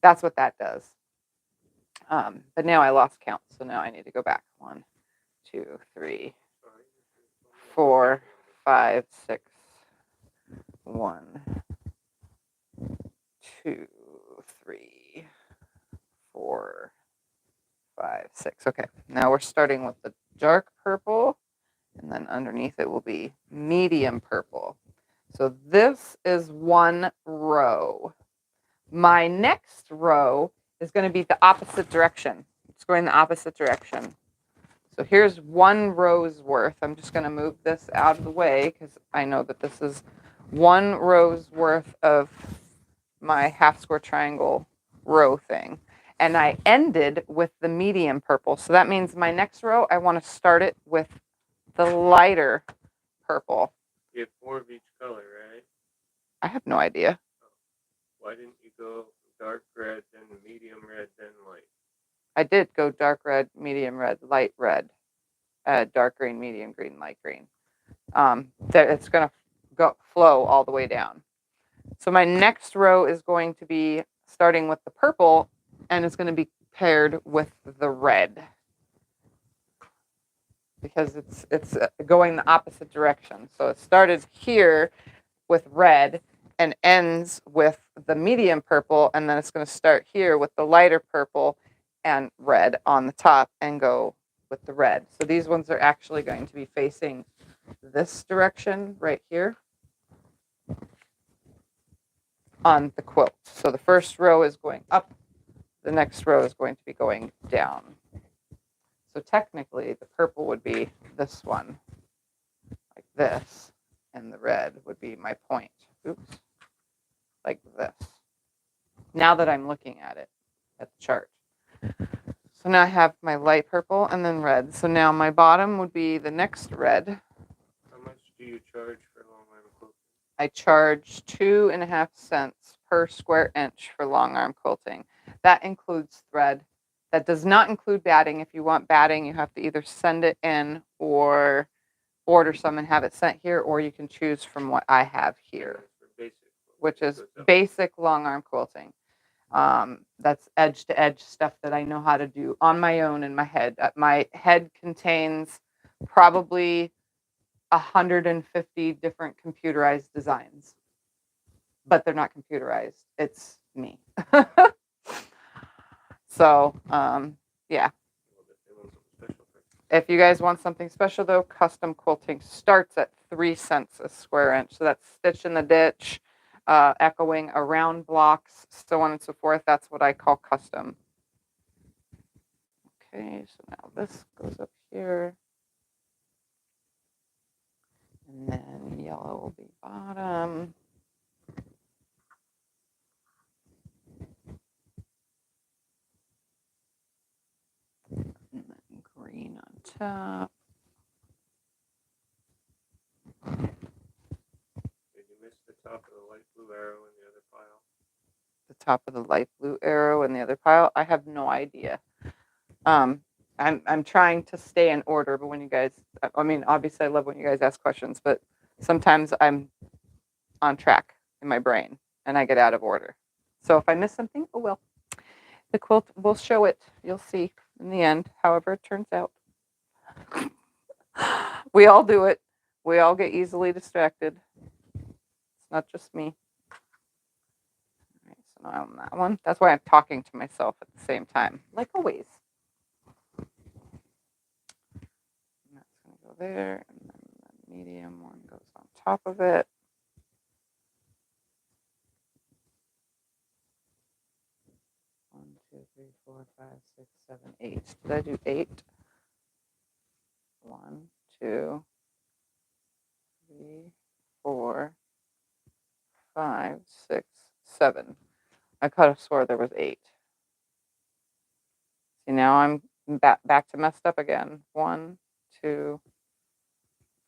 that's what that does. But now I lost count, so now I need to go back. 1, 2, 3, 4, 5, 6. 1, 2, 3, 4, 5, 6. Okay, now we're starting with the dark purple, and then underneath it will be medium purple. So this is one row. My next row is going to be the opposite direction. It's going the opposite direction. So here's one row's worth. I'm just going to move this out of the way because I know that this is one row's worth of my half square triangle row thing. And I ended with the medium purple. So that means my next row, I want to start it with the lighter purple. You have 4 of each color, right? I have no idea. Why didn't you go dark red, then medium red, then light? I did go dark red, medium red, light red, dark green, medium green, light green. It's going to go flow all the way down. So my next row is going to be starting with the purple, and it's going to be paired with the red because it's going the opposite direction. So it started here with red and ends with the medium purple, and then it's going to start here with the lighter purple and red on the top and go with the red. So these ones are actually going to be facing this direction right here on the quilt. So the first row is going up, the next row is going to be going down. So technically the purple would be this one, like this, and the red would be my point. Oops, like this. Now that I'm looking at it, at the chart. So now I have my light purple and then red. So now my bottom would be the next red. How much do you charge for long arm quilting? I charge 2.5 cents per square inch for long arm quilting. That includes thread. That does not include batting. If you want batting, you have to either send it in or order some and have it sent here, or you can choose from what I have here, which is basic long arm quilting. That's edge to edge stuff that I know how to do on my own in my head. My head contains probably 150 different computerized designs, but they're not computerized. It's me. So, yeah. If you guys want something special, though, custom quilting starts at 3 cents a square inch. So that's stitch in the ditch, echoing around blocks, so on and so forth. That's what I call custom. Okay, so now this goes up here. And then yellow will be bottom. And then green on top. Did you miss the top of the light blue arrow in the other pile? The top of the light blue arrow in the other pile? I have no idea. I'm trying to stay in order, but when you guys, I mean, obviously I love when you guys ask questions, but sometimes I'm on track in my brain and I get out of order. So if I miss something, oh well. The quilt will show it. You'll see in the end, however it turns out. We all do it. We all get easily distracted. It's not just me. All right, so now on that one. That's why I'm talking to myself at the same time, like always. And that's going to go there, and then the medium one goes on top of it. One, 2, 3, 4, 5, 6, 7, 8. Did I do 8? 1, 2, 4, 5, 6, 7. I could have swore there was 8. See, now I'm back to messed up again. 1, 2,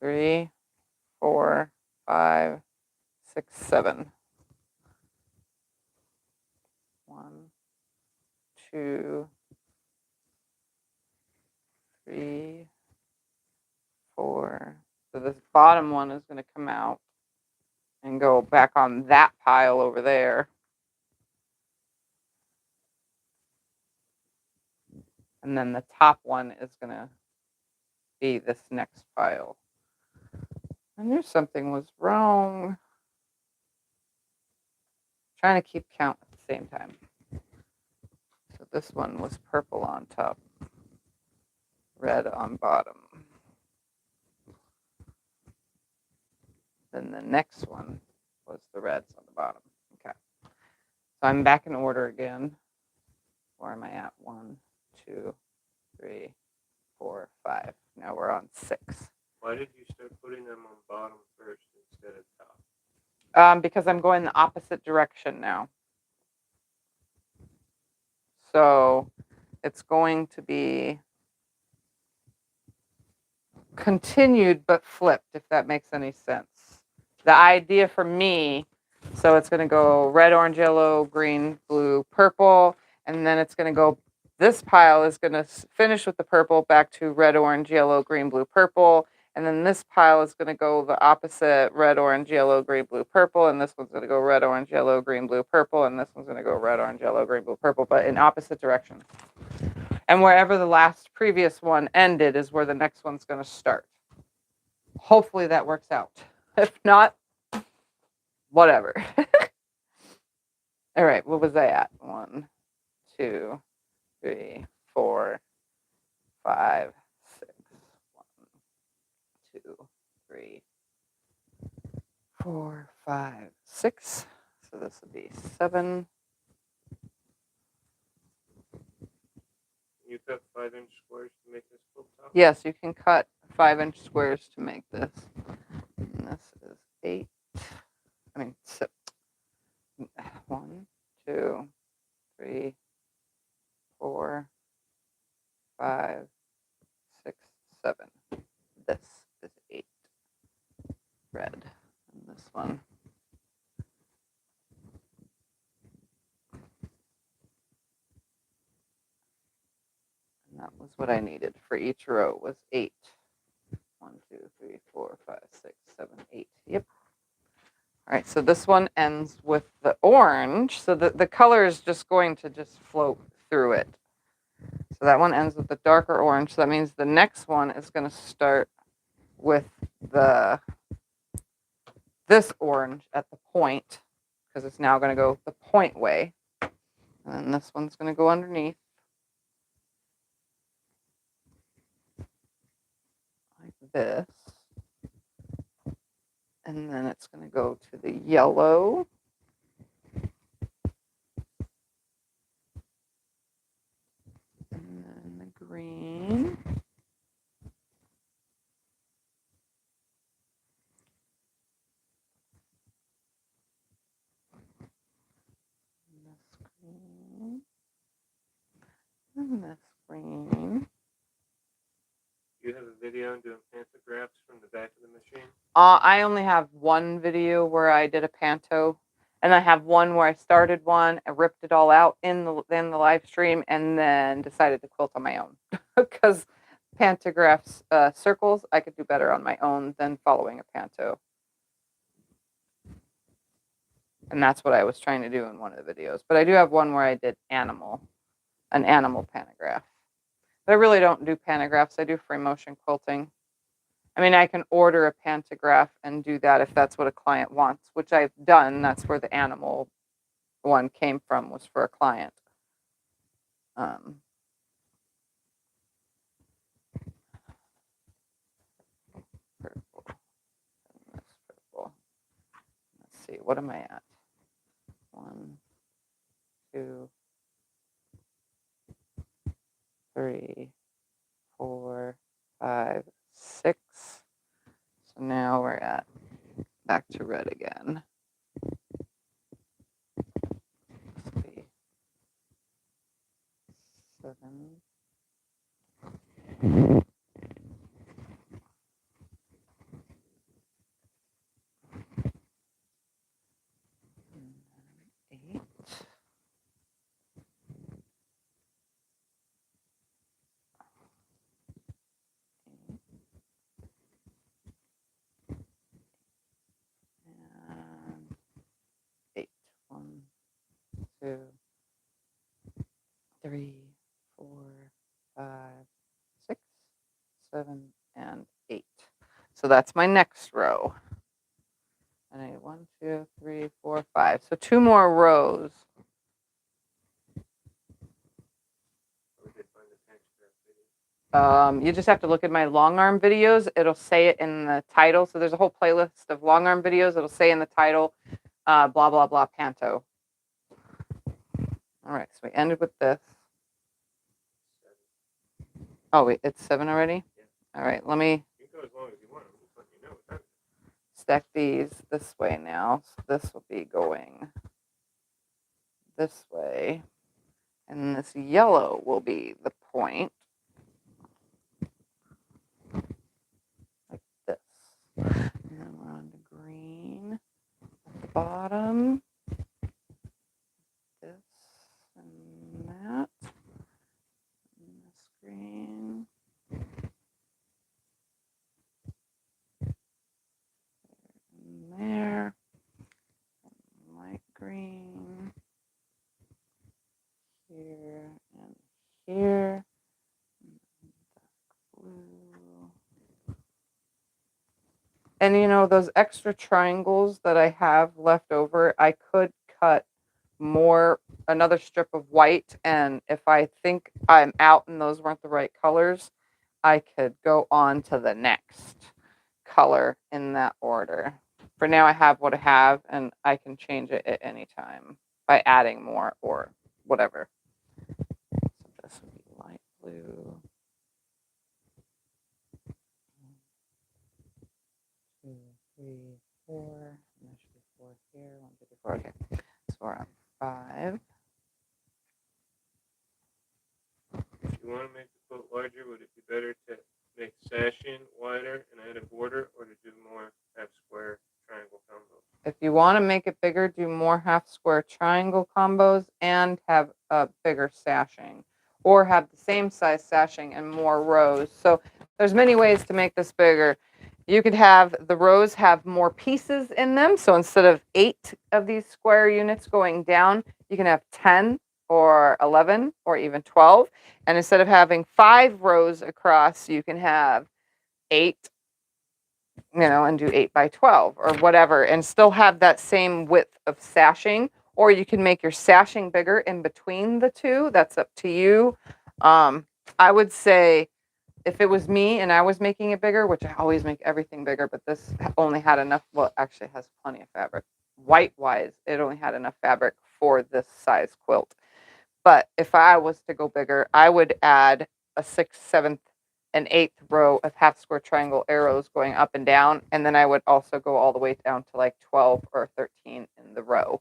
3, 4, 5, 6, 7. 1, 2, 3, 4. So this bottom one is going to come out and go back on that pile over there. And then the top one is going to be this next pile. I knew something was wrong. Trying to keep count at the same time. So this one was purple on top, red on bottom. Then the next one was the reds on the bottom. Okay. So I'm back in order again. Where am I at? 1, 2, 3, 4, 5. Now we're on 6. Why did you start putting them on bottom first instead of top? Because I'm going the opposite direction now. So it's going to be continued but flipped, if that makes any sense. The idea for me, so it's going to go red, orange, yellow, green, blue, purple, and then it's going to go, this pile is going to finish with the purple back to red, orange, yellow, green, blue, purple, and then this pile is going to go the opposite, red, orange, yellow, green, blue, purple, and this one's going to go red, orange, yellow, green, blue, purple, and this one's going to go red, orange, yellow, green, blue, purple, but in opposite directions. And wherever the previous one ended is where the next one's going to start. Hopefully that works out. If not, whatever. All right, what was I at? 1, 2, 3, 4, 5, 6. 1, 2, 3, 4, 5, 6. So this would be 7. You cut 5-inch squares to make this quilt top? Yes, you can cut 5-inch squares to make this. And this is 8. I mean, 6. 1, 2, 3, 4, 5, 6, 7. This is 8. Red. And this one. And that was what I needed for each row was 8. 1, 2, 3, 4, 5, 6, 7, 8. Yep. All right, so this one ends with the orange. So the color is just going to just float through it. So that one ends with the darker orange. So that means the next one is going to start with this orange at the point, because it's now going to go the point way. And this one's going to go underneath. Like this. And then it's going to go to the yellow. And then the green. And this green. And this green. You have a video doing pantographs from the back of the machine? I only have one video where I did a panto, and I have one where I started one, I ripped it all out in the live stream, and then decided to quilt on my own because pantographs circles I could do better on my own than following a panto, and that's what I was trying to do in one of the videos. But I do have one where I did an animal pantograph. But I really don't do pantographs. I do free motion quilting. I mean, I can order a pantograph and do that if that's what a client wants, which I've done. That's where the animal one came from, was for a client. Purple. And this purple. Let's see, what am I at? 1, 2, 3, 4, 5, 6. So now we're at back to red again. This will be 7. And 8. And 8. 1, 2, 3, 4, 5, 6, 7, and 8. So that's my next row. And I 1, 2, 3, 4, 5. So 2 more rows. You just have to look at my long arm videos. It'll say it in the title. So there's a whole playlist of long arm videos. It'll say in the title, blah, blah, blah, panto. All right, so we ended with this. Oh, wait, it's 7 already? Yeah. All right, let me You can go as long as you want. I'm just letting you know what stack these this way now. So this will be going this way. And this yellow will be the point. Like this. And we're on to green at the bottom. This and that. And this green. And there. And light green. Here and here. And blue. And you know, those extra triangles that I have left over, I could cut another strip of white, and if I think I'm out and those weren't the right colors, I could go on to the next color in that order. For now, I have what I have, and I can change it at any time by adding more or whatever. So this would be light blue. 1, 2, 3, 4. And there should be 4 here. 1, 2, 3, 4. Okay. So we're on 5. If you want to make the quilt larger, would it be better to make sashing wider and add a border, or to do more half square triangle combos? If you want to make it bigger, do more half square triangle combos and have a bigger sashing, or have the same size sashing and more rows. So there's many ways to make this bigger. You could have the rows have more pieces in them. So instead of 8 of these square units going down, you can have 10 or 11 or even 12. And instead of having 5 rows across, you can have 8, and do 8 by 12 or whatever, and still have that same width of sashing. Or you can make your sashing bigger in between the two. That's up to you. I would say if it was me and I was making it bigger, which I always make everything bigger, but this only had enough, well, actually it has plenty of fabric. White-wise, it only had enough fabric for this size quilt. But if I was to go bigger, I would add a 6th, 7th, and 8th row of half square triangle arrows going up and down. And then I would also go all the way down to like 12 or 13 in the row.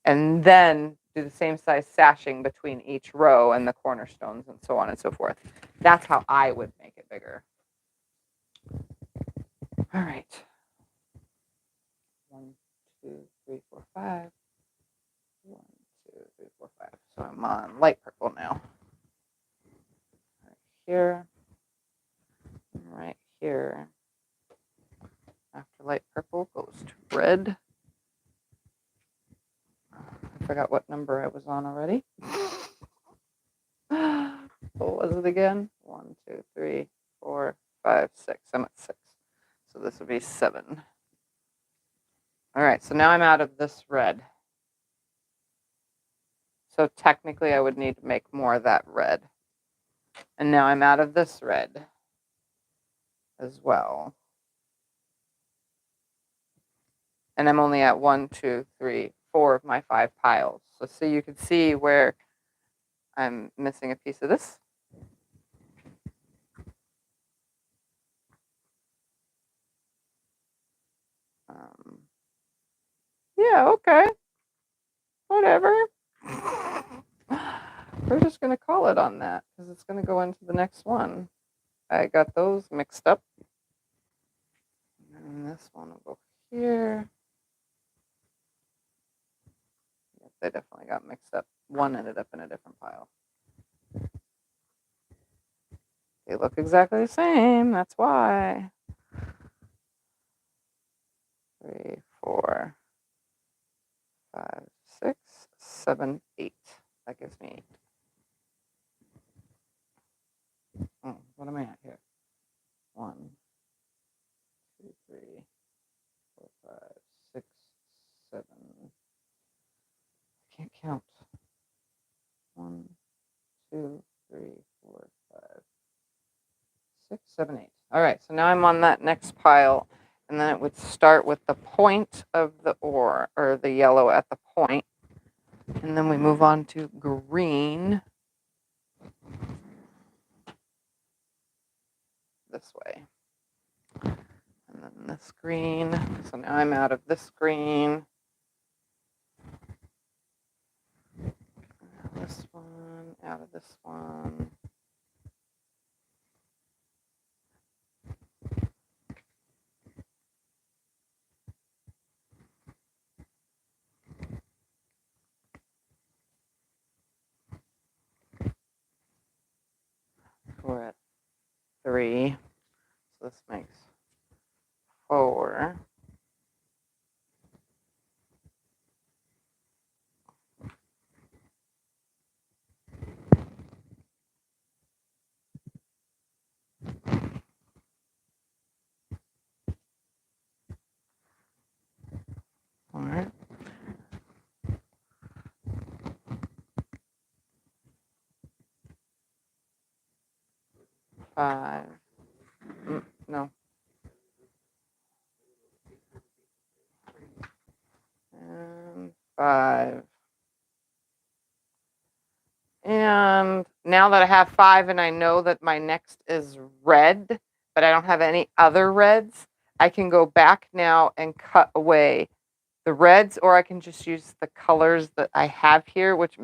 And then do the same size sashing between each row and the cornerstones and so on and so forth. That's how I would make it bigger. All right. 1, 2, 3, 4, 5. 1, 2, 3, 4, 5. So I'm on light purple now. Right here. And right here. After light purple goes to red. I forgot what number I was on already. What was it again? 1, 2, 3, 4, 5, 6. I'm at 6. So this would be 7. All right, so now I'm out of this red. So technically I would need to make more of that red. And now I'm out of this red as well. And I'm only at 1, 2, 3, 4 of my 5 piles. So you can see where I'm missing a piece of this. Yeah, okay. Whatever. We're just going to call it on that because it's going to go into the next one. I got those mixed up. And this one will go here. Yep, they definitely got mixed up. One ended up in a different pile. They look exactly the same. That's why. 3, 4, 5, 6, 7, 8. That gives me 8. Oh, what am I at here? 1, 2, 3, 4, 5, 6, 7. I can't count. 1, 2, 3, 4, 5, 6, 7, 8. All right, so now I'm on that next pile, and then it would start with the point of the or the yellow at the point, and then we move on to green this way, and then this green. So now I'm out of this green. This one, out of this one. We're at 3. So this makes 4. All right. 5. No. And 5. And now that I have 5 and I know that my next is red, but I don't have any other reds, I can go back now and cut away the reds, or I can just use the colors that I have here, which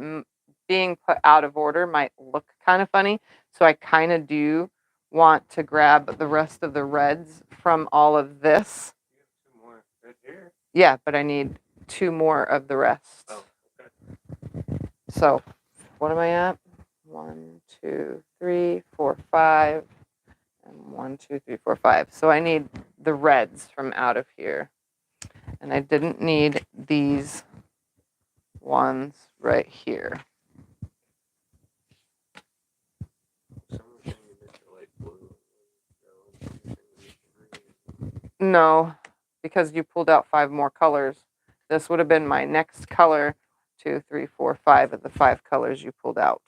being put out of order might look kind of funny. So I kind of do want to grab the rest of the reds from all of this. You have 2 more right here. Yeah, but I need 2 more of the rest. Oh, okay. So what am I at? 1, 2, 3, 4, 5, and 1, 2, 3, 4, 5. So I need the reds from out of here. And I didn't need these ones right here. No, because you pulled out 5 more colors. This would have been my next color, 2, 3, 4, 5 of the 5 colors you pulled out.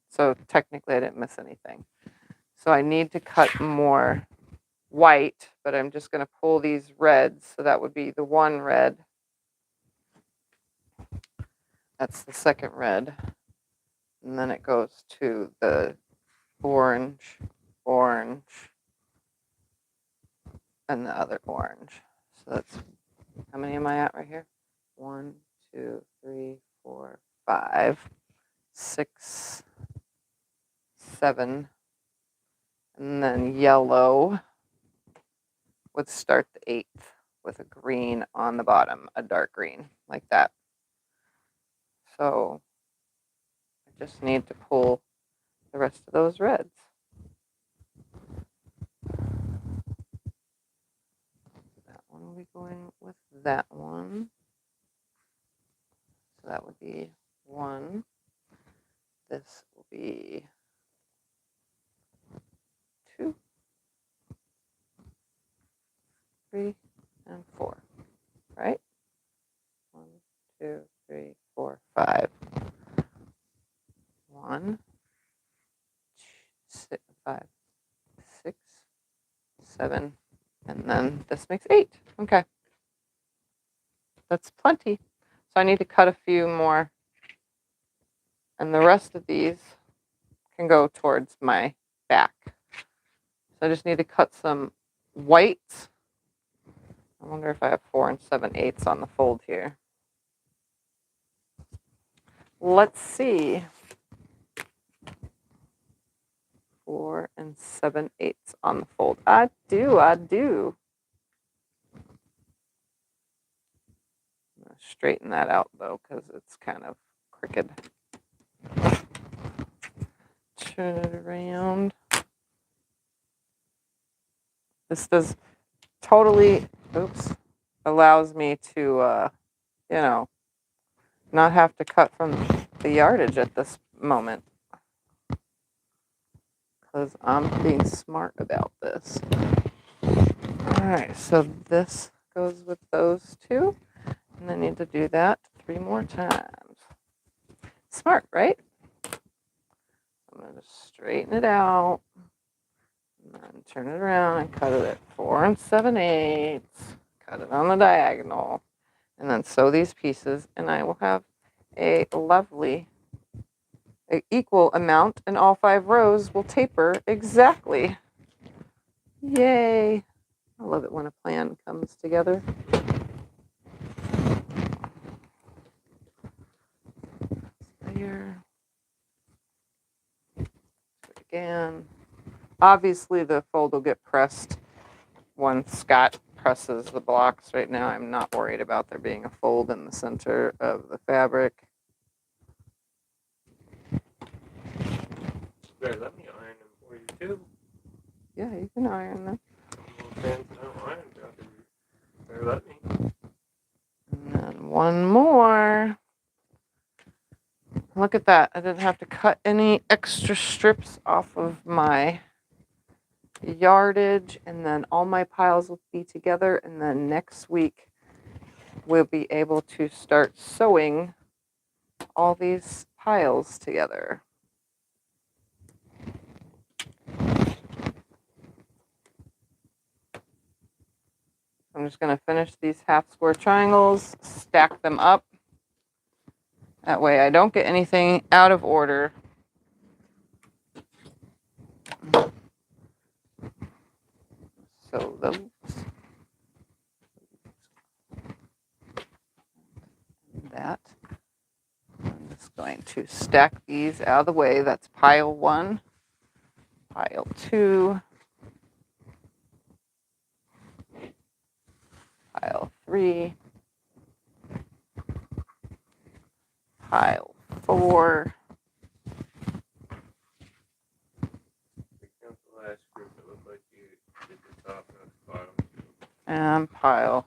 So technically I didn't miss anything. So I need to cut more white, but I'm just going to pull these reds. So that would be the 1 red. That's the 2nd red. And then it goes to the orange, and the other orange. So that's, how many am I at right here? 1, 2, 3, 4, 5, 6, 7. And then yellow would start the 8th with a green on the bottom, a dark green, like that. So I just need to pull the rest of those reds. That one will be going with that one. So that would be 1. This will be 2, 3, and 4. Right? 1, 2, 3, 4, 5. 1, 6, 5, 6, 7, and then this makes 8. Okay. That's plenty. So I need to cut a few more. And the rest of these can go towards my back. So I just need to cut some white. I wonder if I have 4 7/8 on the fold here. let's see. 4 7/8 on the fold. I do. I'm gonna straighten that out though, because it's kind of crooked. Turn it around. This does totally, allows me to, not have to cut from the yardage at this moment. Because I'm being smart about this. Alright, so this goes with those two. And I need to do that 3 more times. Smart, right? I'm going to straighten it out. And then turn it around and cut it at 4 7/8. Cut it on the diagonal. And then sew these pieces. And I will have a lovely equal amount, and all 5 rows will taper exactly. Yay! I love it when a plan comes together. There. Do it again. Obviously, the fold will get pressed when Scott presses the blocks. Right now, I'm not worried about there being a fold in the center of the fabric. Better let me iron them for you too. Yeah, you can iron them. Fans don't iron, brother. Better let me. And then one more. Look at that. I didn't have to cut any extra strips off of my yardage, and then all my piles will be together, and then next week we'll be able to start sewing all these piles together. I'm just going to finish these half square triangles, stack them up. That way I don't get anything out of order. Sew those. That. I'm just going to stack these out of the way. That's pile 1, pile 2, pile 3, pile 4. Count the last group. It looked like you did the top and the bottom. And pile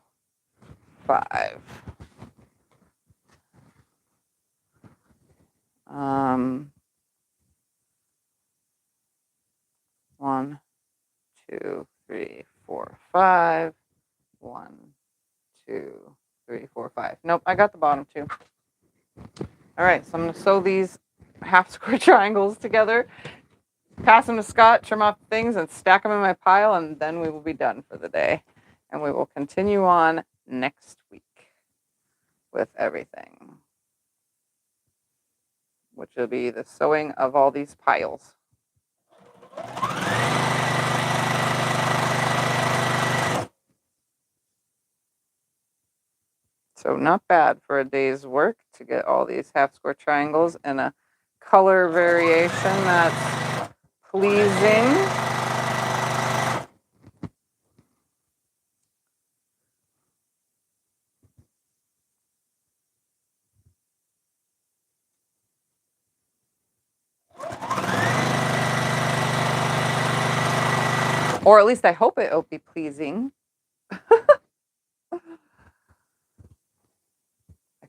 5. 1, 2, 3, 4, 5. 1, 2, 3, 4, 5. Nope, I got the bottom 2. All right, so I'm going to sew these half square triangles together, pass them to Scott, trim off things, and stack them in my pile, and then we will be done for the day. And we will continue on next week with everything, which will be the sewing of all these piles. So not bad for a day's work to get all these half square triangles in a color variation that's pleasing. Or at least I hope it will be pleasing. I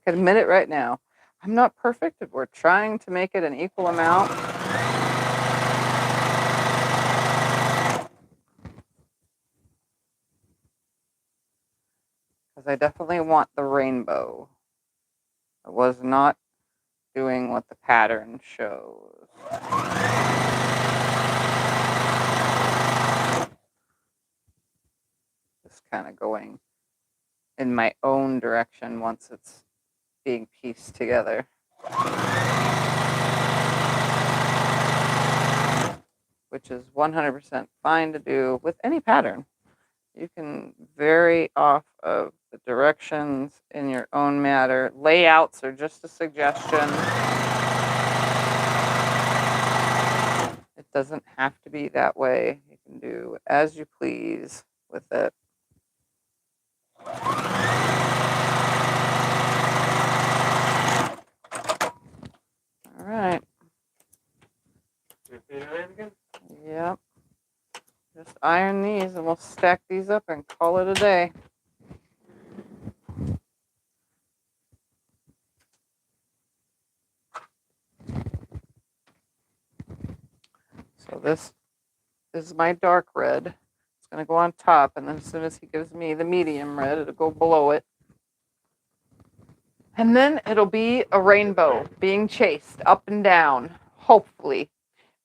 can admit it right now. I'm not perfect. We're trying to make it an equal amount. Because I definitely want the rainbow. I was not doing what the pattern shows. Just kind of going in my own direction once it's being pieced together. Which is 100% fine to do with any pattern. You can vary off of the directions in your own matter. Layouts are just a suggestion. doesn't have to be that way. You can do as you please with it. All right. Yep. Just iron these and we'll stack these up and call it a day. So this is my dark red. It's going to go on top, and then as soon as he gives me the medium red, it'll go below it. And then it'll be a rainbow being chased up and down, hopefully.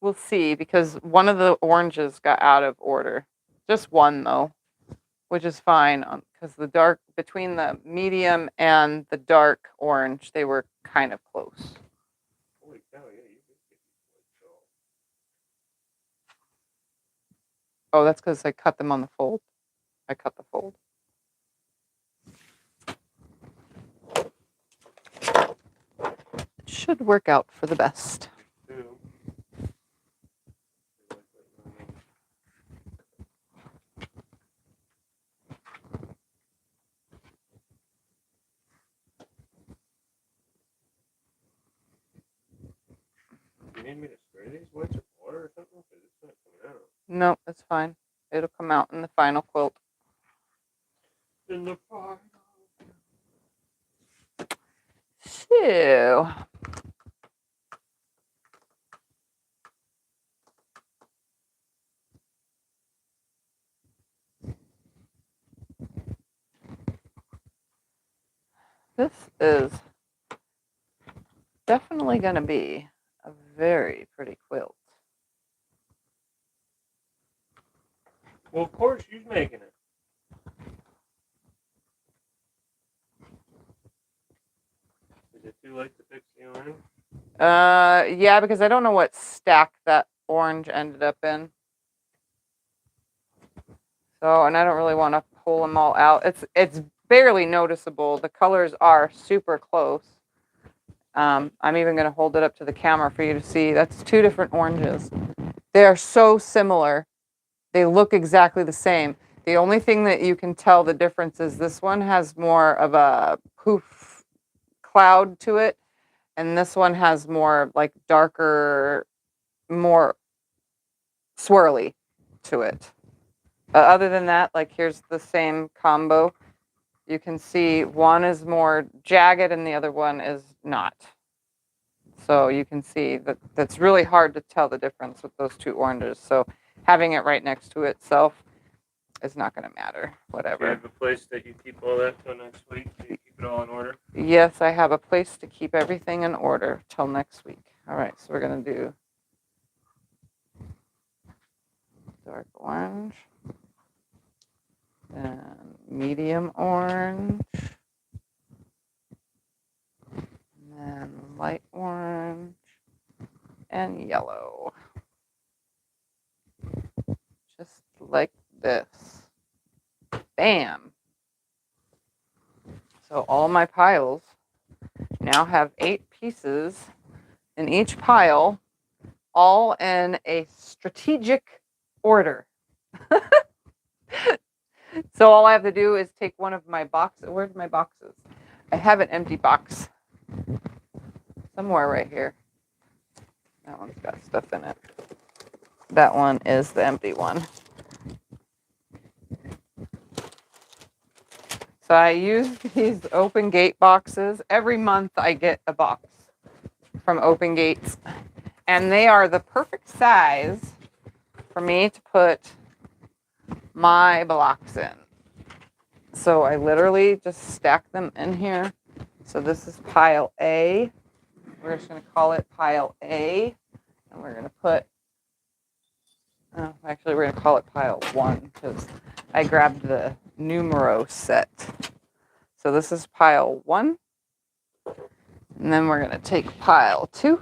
We'll see, because one of the oranges got out of order. Just one, though, which is fine, because the dark, between the medium and the dark orange, they were kind of close. Holy cow, yeah, you did get these white dolls. Oh, that's because I cut them on the fold. I cut the fold. It should work out for the best. You need me to spray these whites with water or something? Because it's not coming out. No, it's fine. It'll come out in the final quilt. In the final. So, this is definitely going to be a very pretty quilt. Well, of course, she's making it. Is it too late to fix the orange? Yeah, because I don't know what stack that orange ended up in. So, and I don't really want to pull them all out. It's barely noticeable. The colors are super close. I'm even going to hold it up to the camera for you to see. That's two different oranges. They are so similar. They look exactly the same. The only thing that you can tell the difference is this one has more of a poof cloud to it, and this one has more like darker, more swirly to it. Other than that, like here's the same combo. You can see one is more jagged and the other one is not. So you can see that that's really hard to tell the difference with those two oranges. So having it right next to itself is not going to matter. Whatever. Do you have a place that you keep all that till next week? Do you keep it all in order? Yes, I have a place to keep everything in order till next week. All right, so we're going to do dark orange and medium orange. And then light orange and yellow. Just like this. Bam. So all my piles now have 8 pieces in each pile, all in a strategic order. So all I have to do is take one of my boxes. Where's my boxes? I have an empty box somewhere right here. That one's got stuff in it. That one is the empty one. So I use these Open Gate boxes. Every month I get a box from Open Gates. And they are the perfect size for me to put my blocks in. So I literally just stack them in here. So this is pile A. We're just going to call it pile A. And we're going to put, actually we're going to call it pile 1 because I grabbed the numero set. So this is pile 1. And then we're going to take pile 2,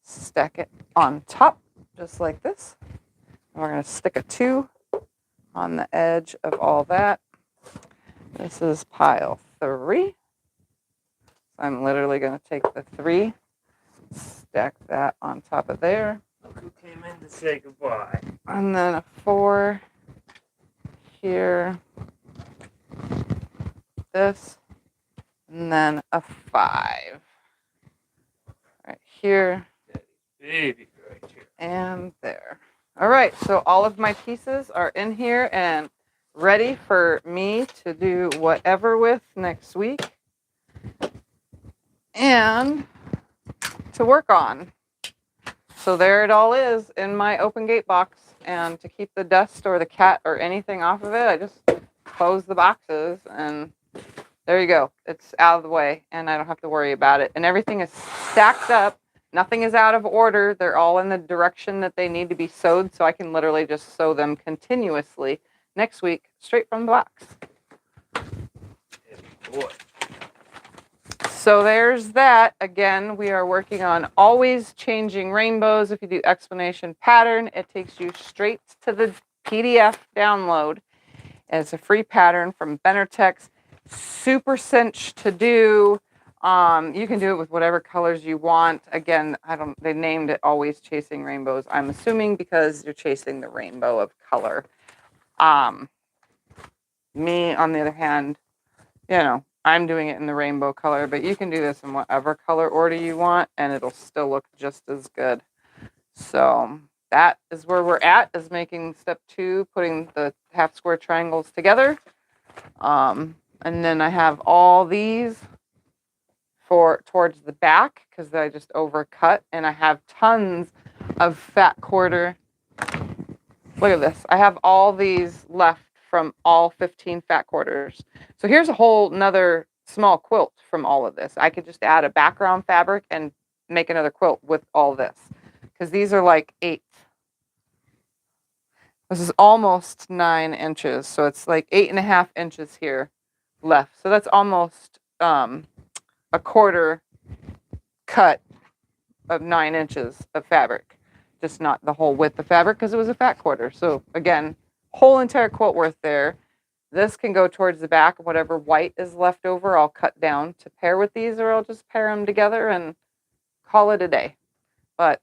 stack it on top just like this. And we're going to stick a 2 on the edge of all that. This is pile 3. So I'm literally going to take the 3, stack that on top of there. Look who came in to say goodbye. And then a 4 here. This. And then a 5. Right here. Daddy's baby right here. And there. All right, so all of my pieces are in here and ready for me to do whatever with next week and to work on. So there it all is in my open gate box, and to keep the dust or the cat or anything off of it, I just close the boxes and there you go. It's out of the way and I don't have to worry about it. And everything is stacked up. Nothing is out of order. They're all in the direction that they need to be sewed, so I can literally just sew them continuously next week straight from the box. Boy. So there's that. Again, we are working on always changing rainbows. If you do explanation pattern, it takes you straight to the PDF download. And it's a free pattern from Benartex. Super cinch to do. You can do it with whatever colors you want. Again, they named it Always Chasing Rainbows. I'm assuming because you're chasing the rainbow of color. Me, on the other hand, I'm doing it in the rainbow color, but you can do this in whatever color order you want, and it'll still look just as good. So that is where we're at, is making step 2, putting the half square triangles together. And then I have all these towards the back because I just overcut, and I have tons of fat quarter. Look at this. I have all these left from all 15 fat quarters. So here's a whole another small quilt from all of this. I could just add a background fabric and make another quilt with all this, because these are like 8. This is almost 9 inches, so it's like 8.5 inches here left. So that's almost a quarter cut of 9 inches of fabric, just not the whole width of fabric because it was a fat quarter. So again, whole entire quilt worth there. This can go towards the back. Whatever white is left over, I'll cut down to pair with these, or I'll just pair them together and call it a day. But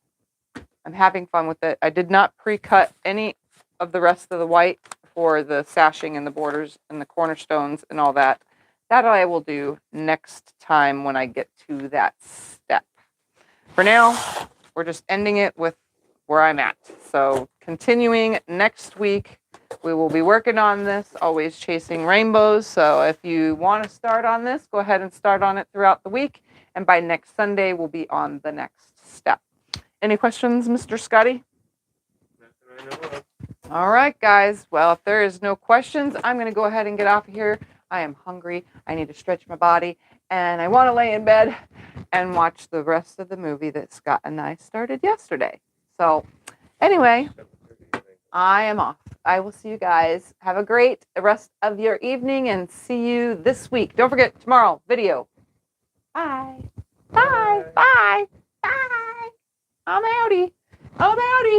I'm having fun with it. I did not pre-cut any of the rest of the white for the sashing and the borders and the cornerstones and all that. That I will do next time when I get to that step. For now, we're just ending it with where I'm at. So continuing next week, we will be working on this, Always Chasing Rainbows. So if you want to start on this, go ahead and start on it throughout the week. And by next Sunday, we'll be on the next step. Any questions, Mr. Scotty? Nothing I know of. All right, guys. Well, if there is no questions, I'm going to go ahead and get off of here. I am hungry. I need to stretch my body. And I want to lay in bed and watch the rest of the movie that Scott and I started yesterday. So anyway, I am off. I will see you guys. Have a great rest of your evening and see you this week. Don't forget, tomorrow, video. Bye. Bye. Bye. Bye. I'm outie. I'm outie.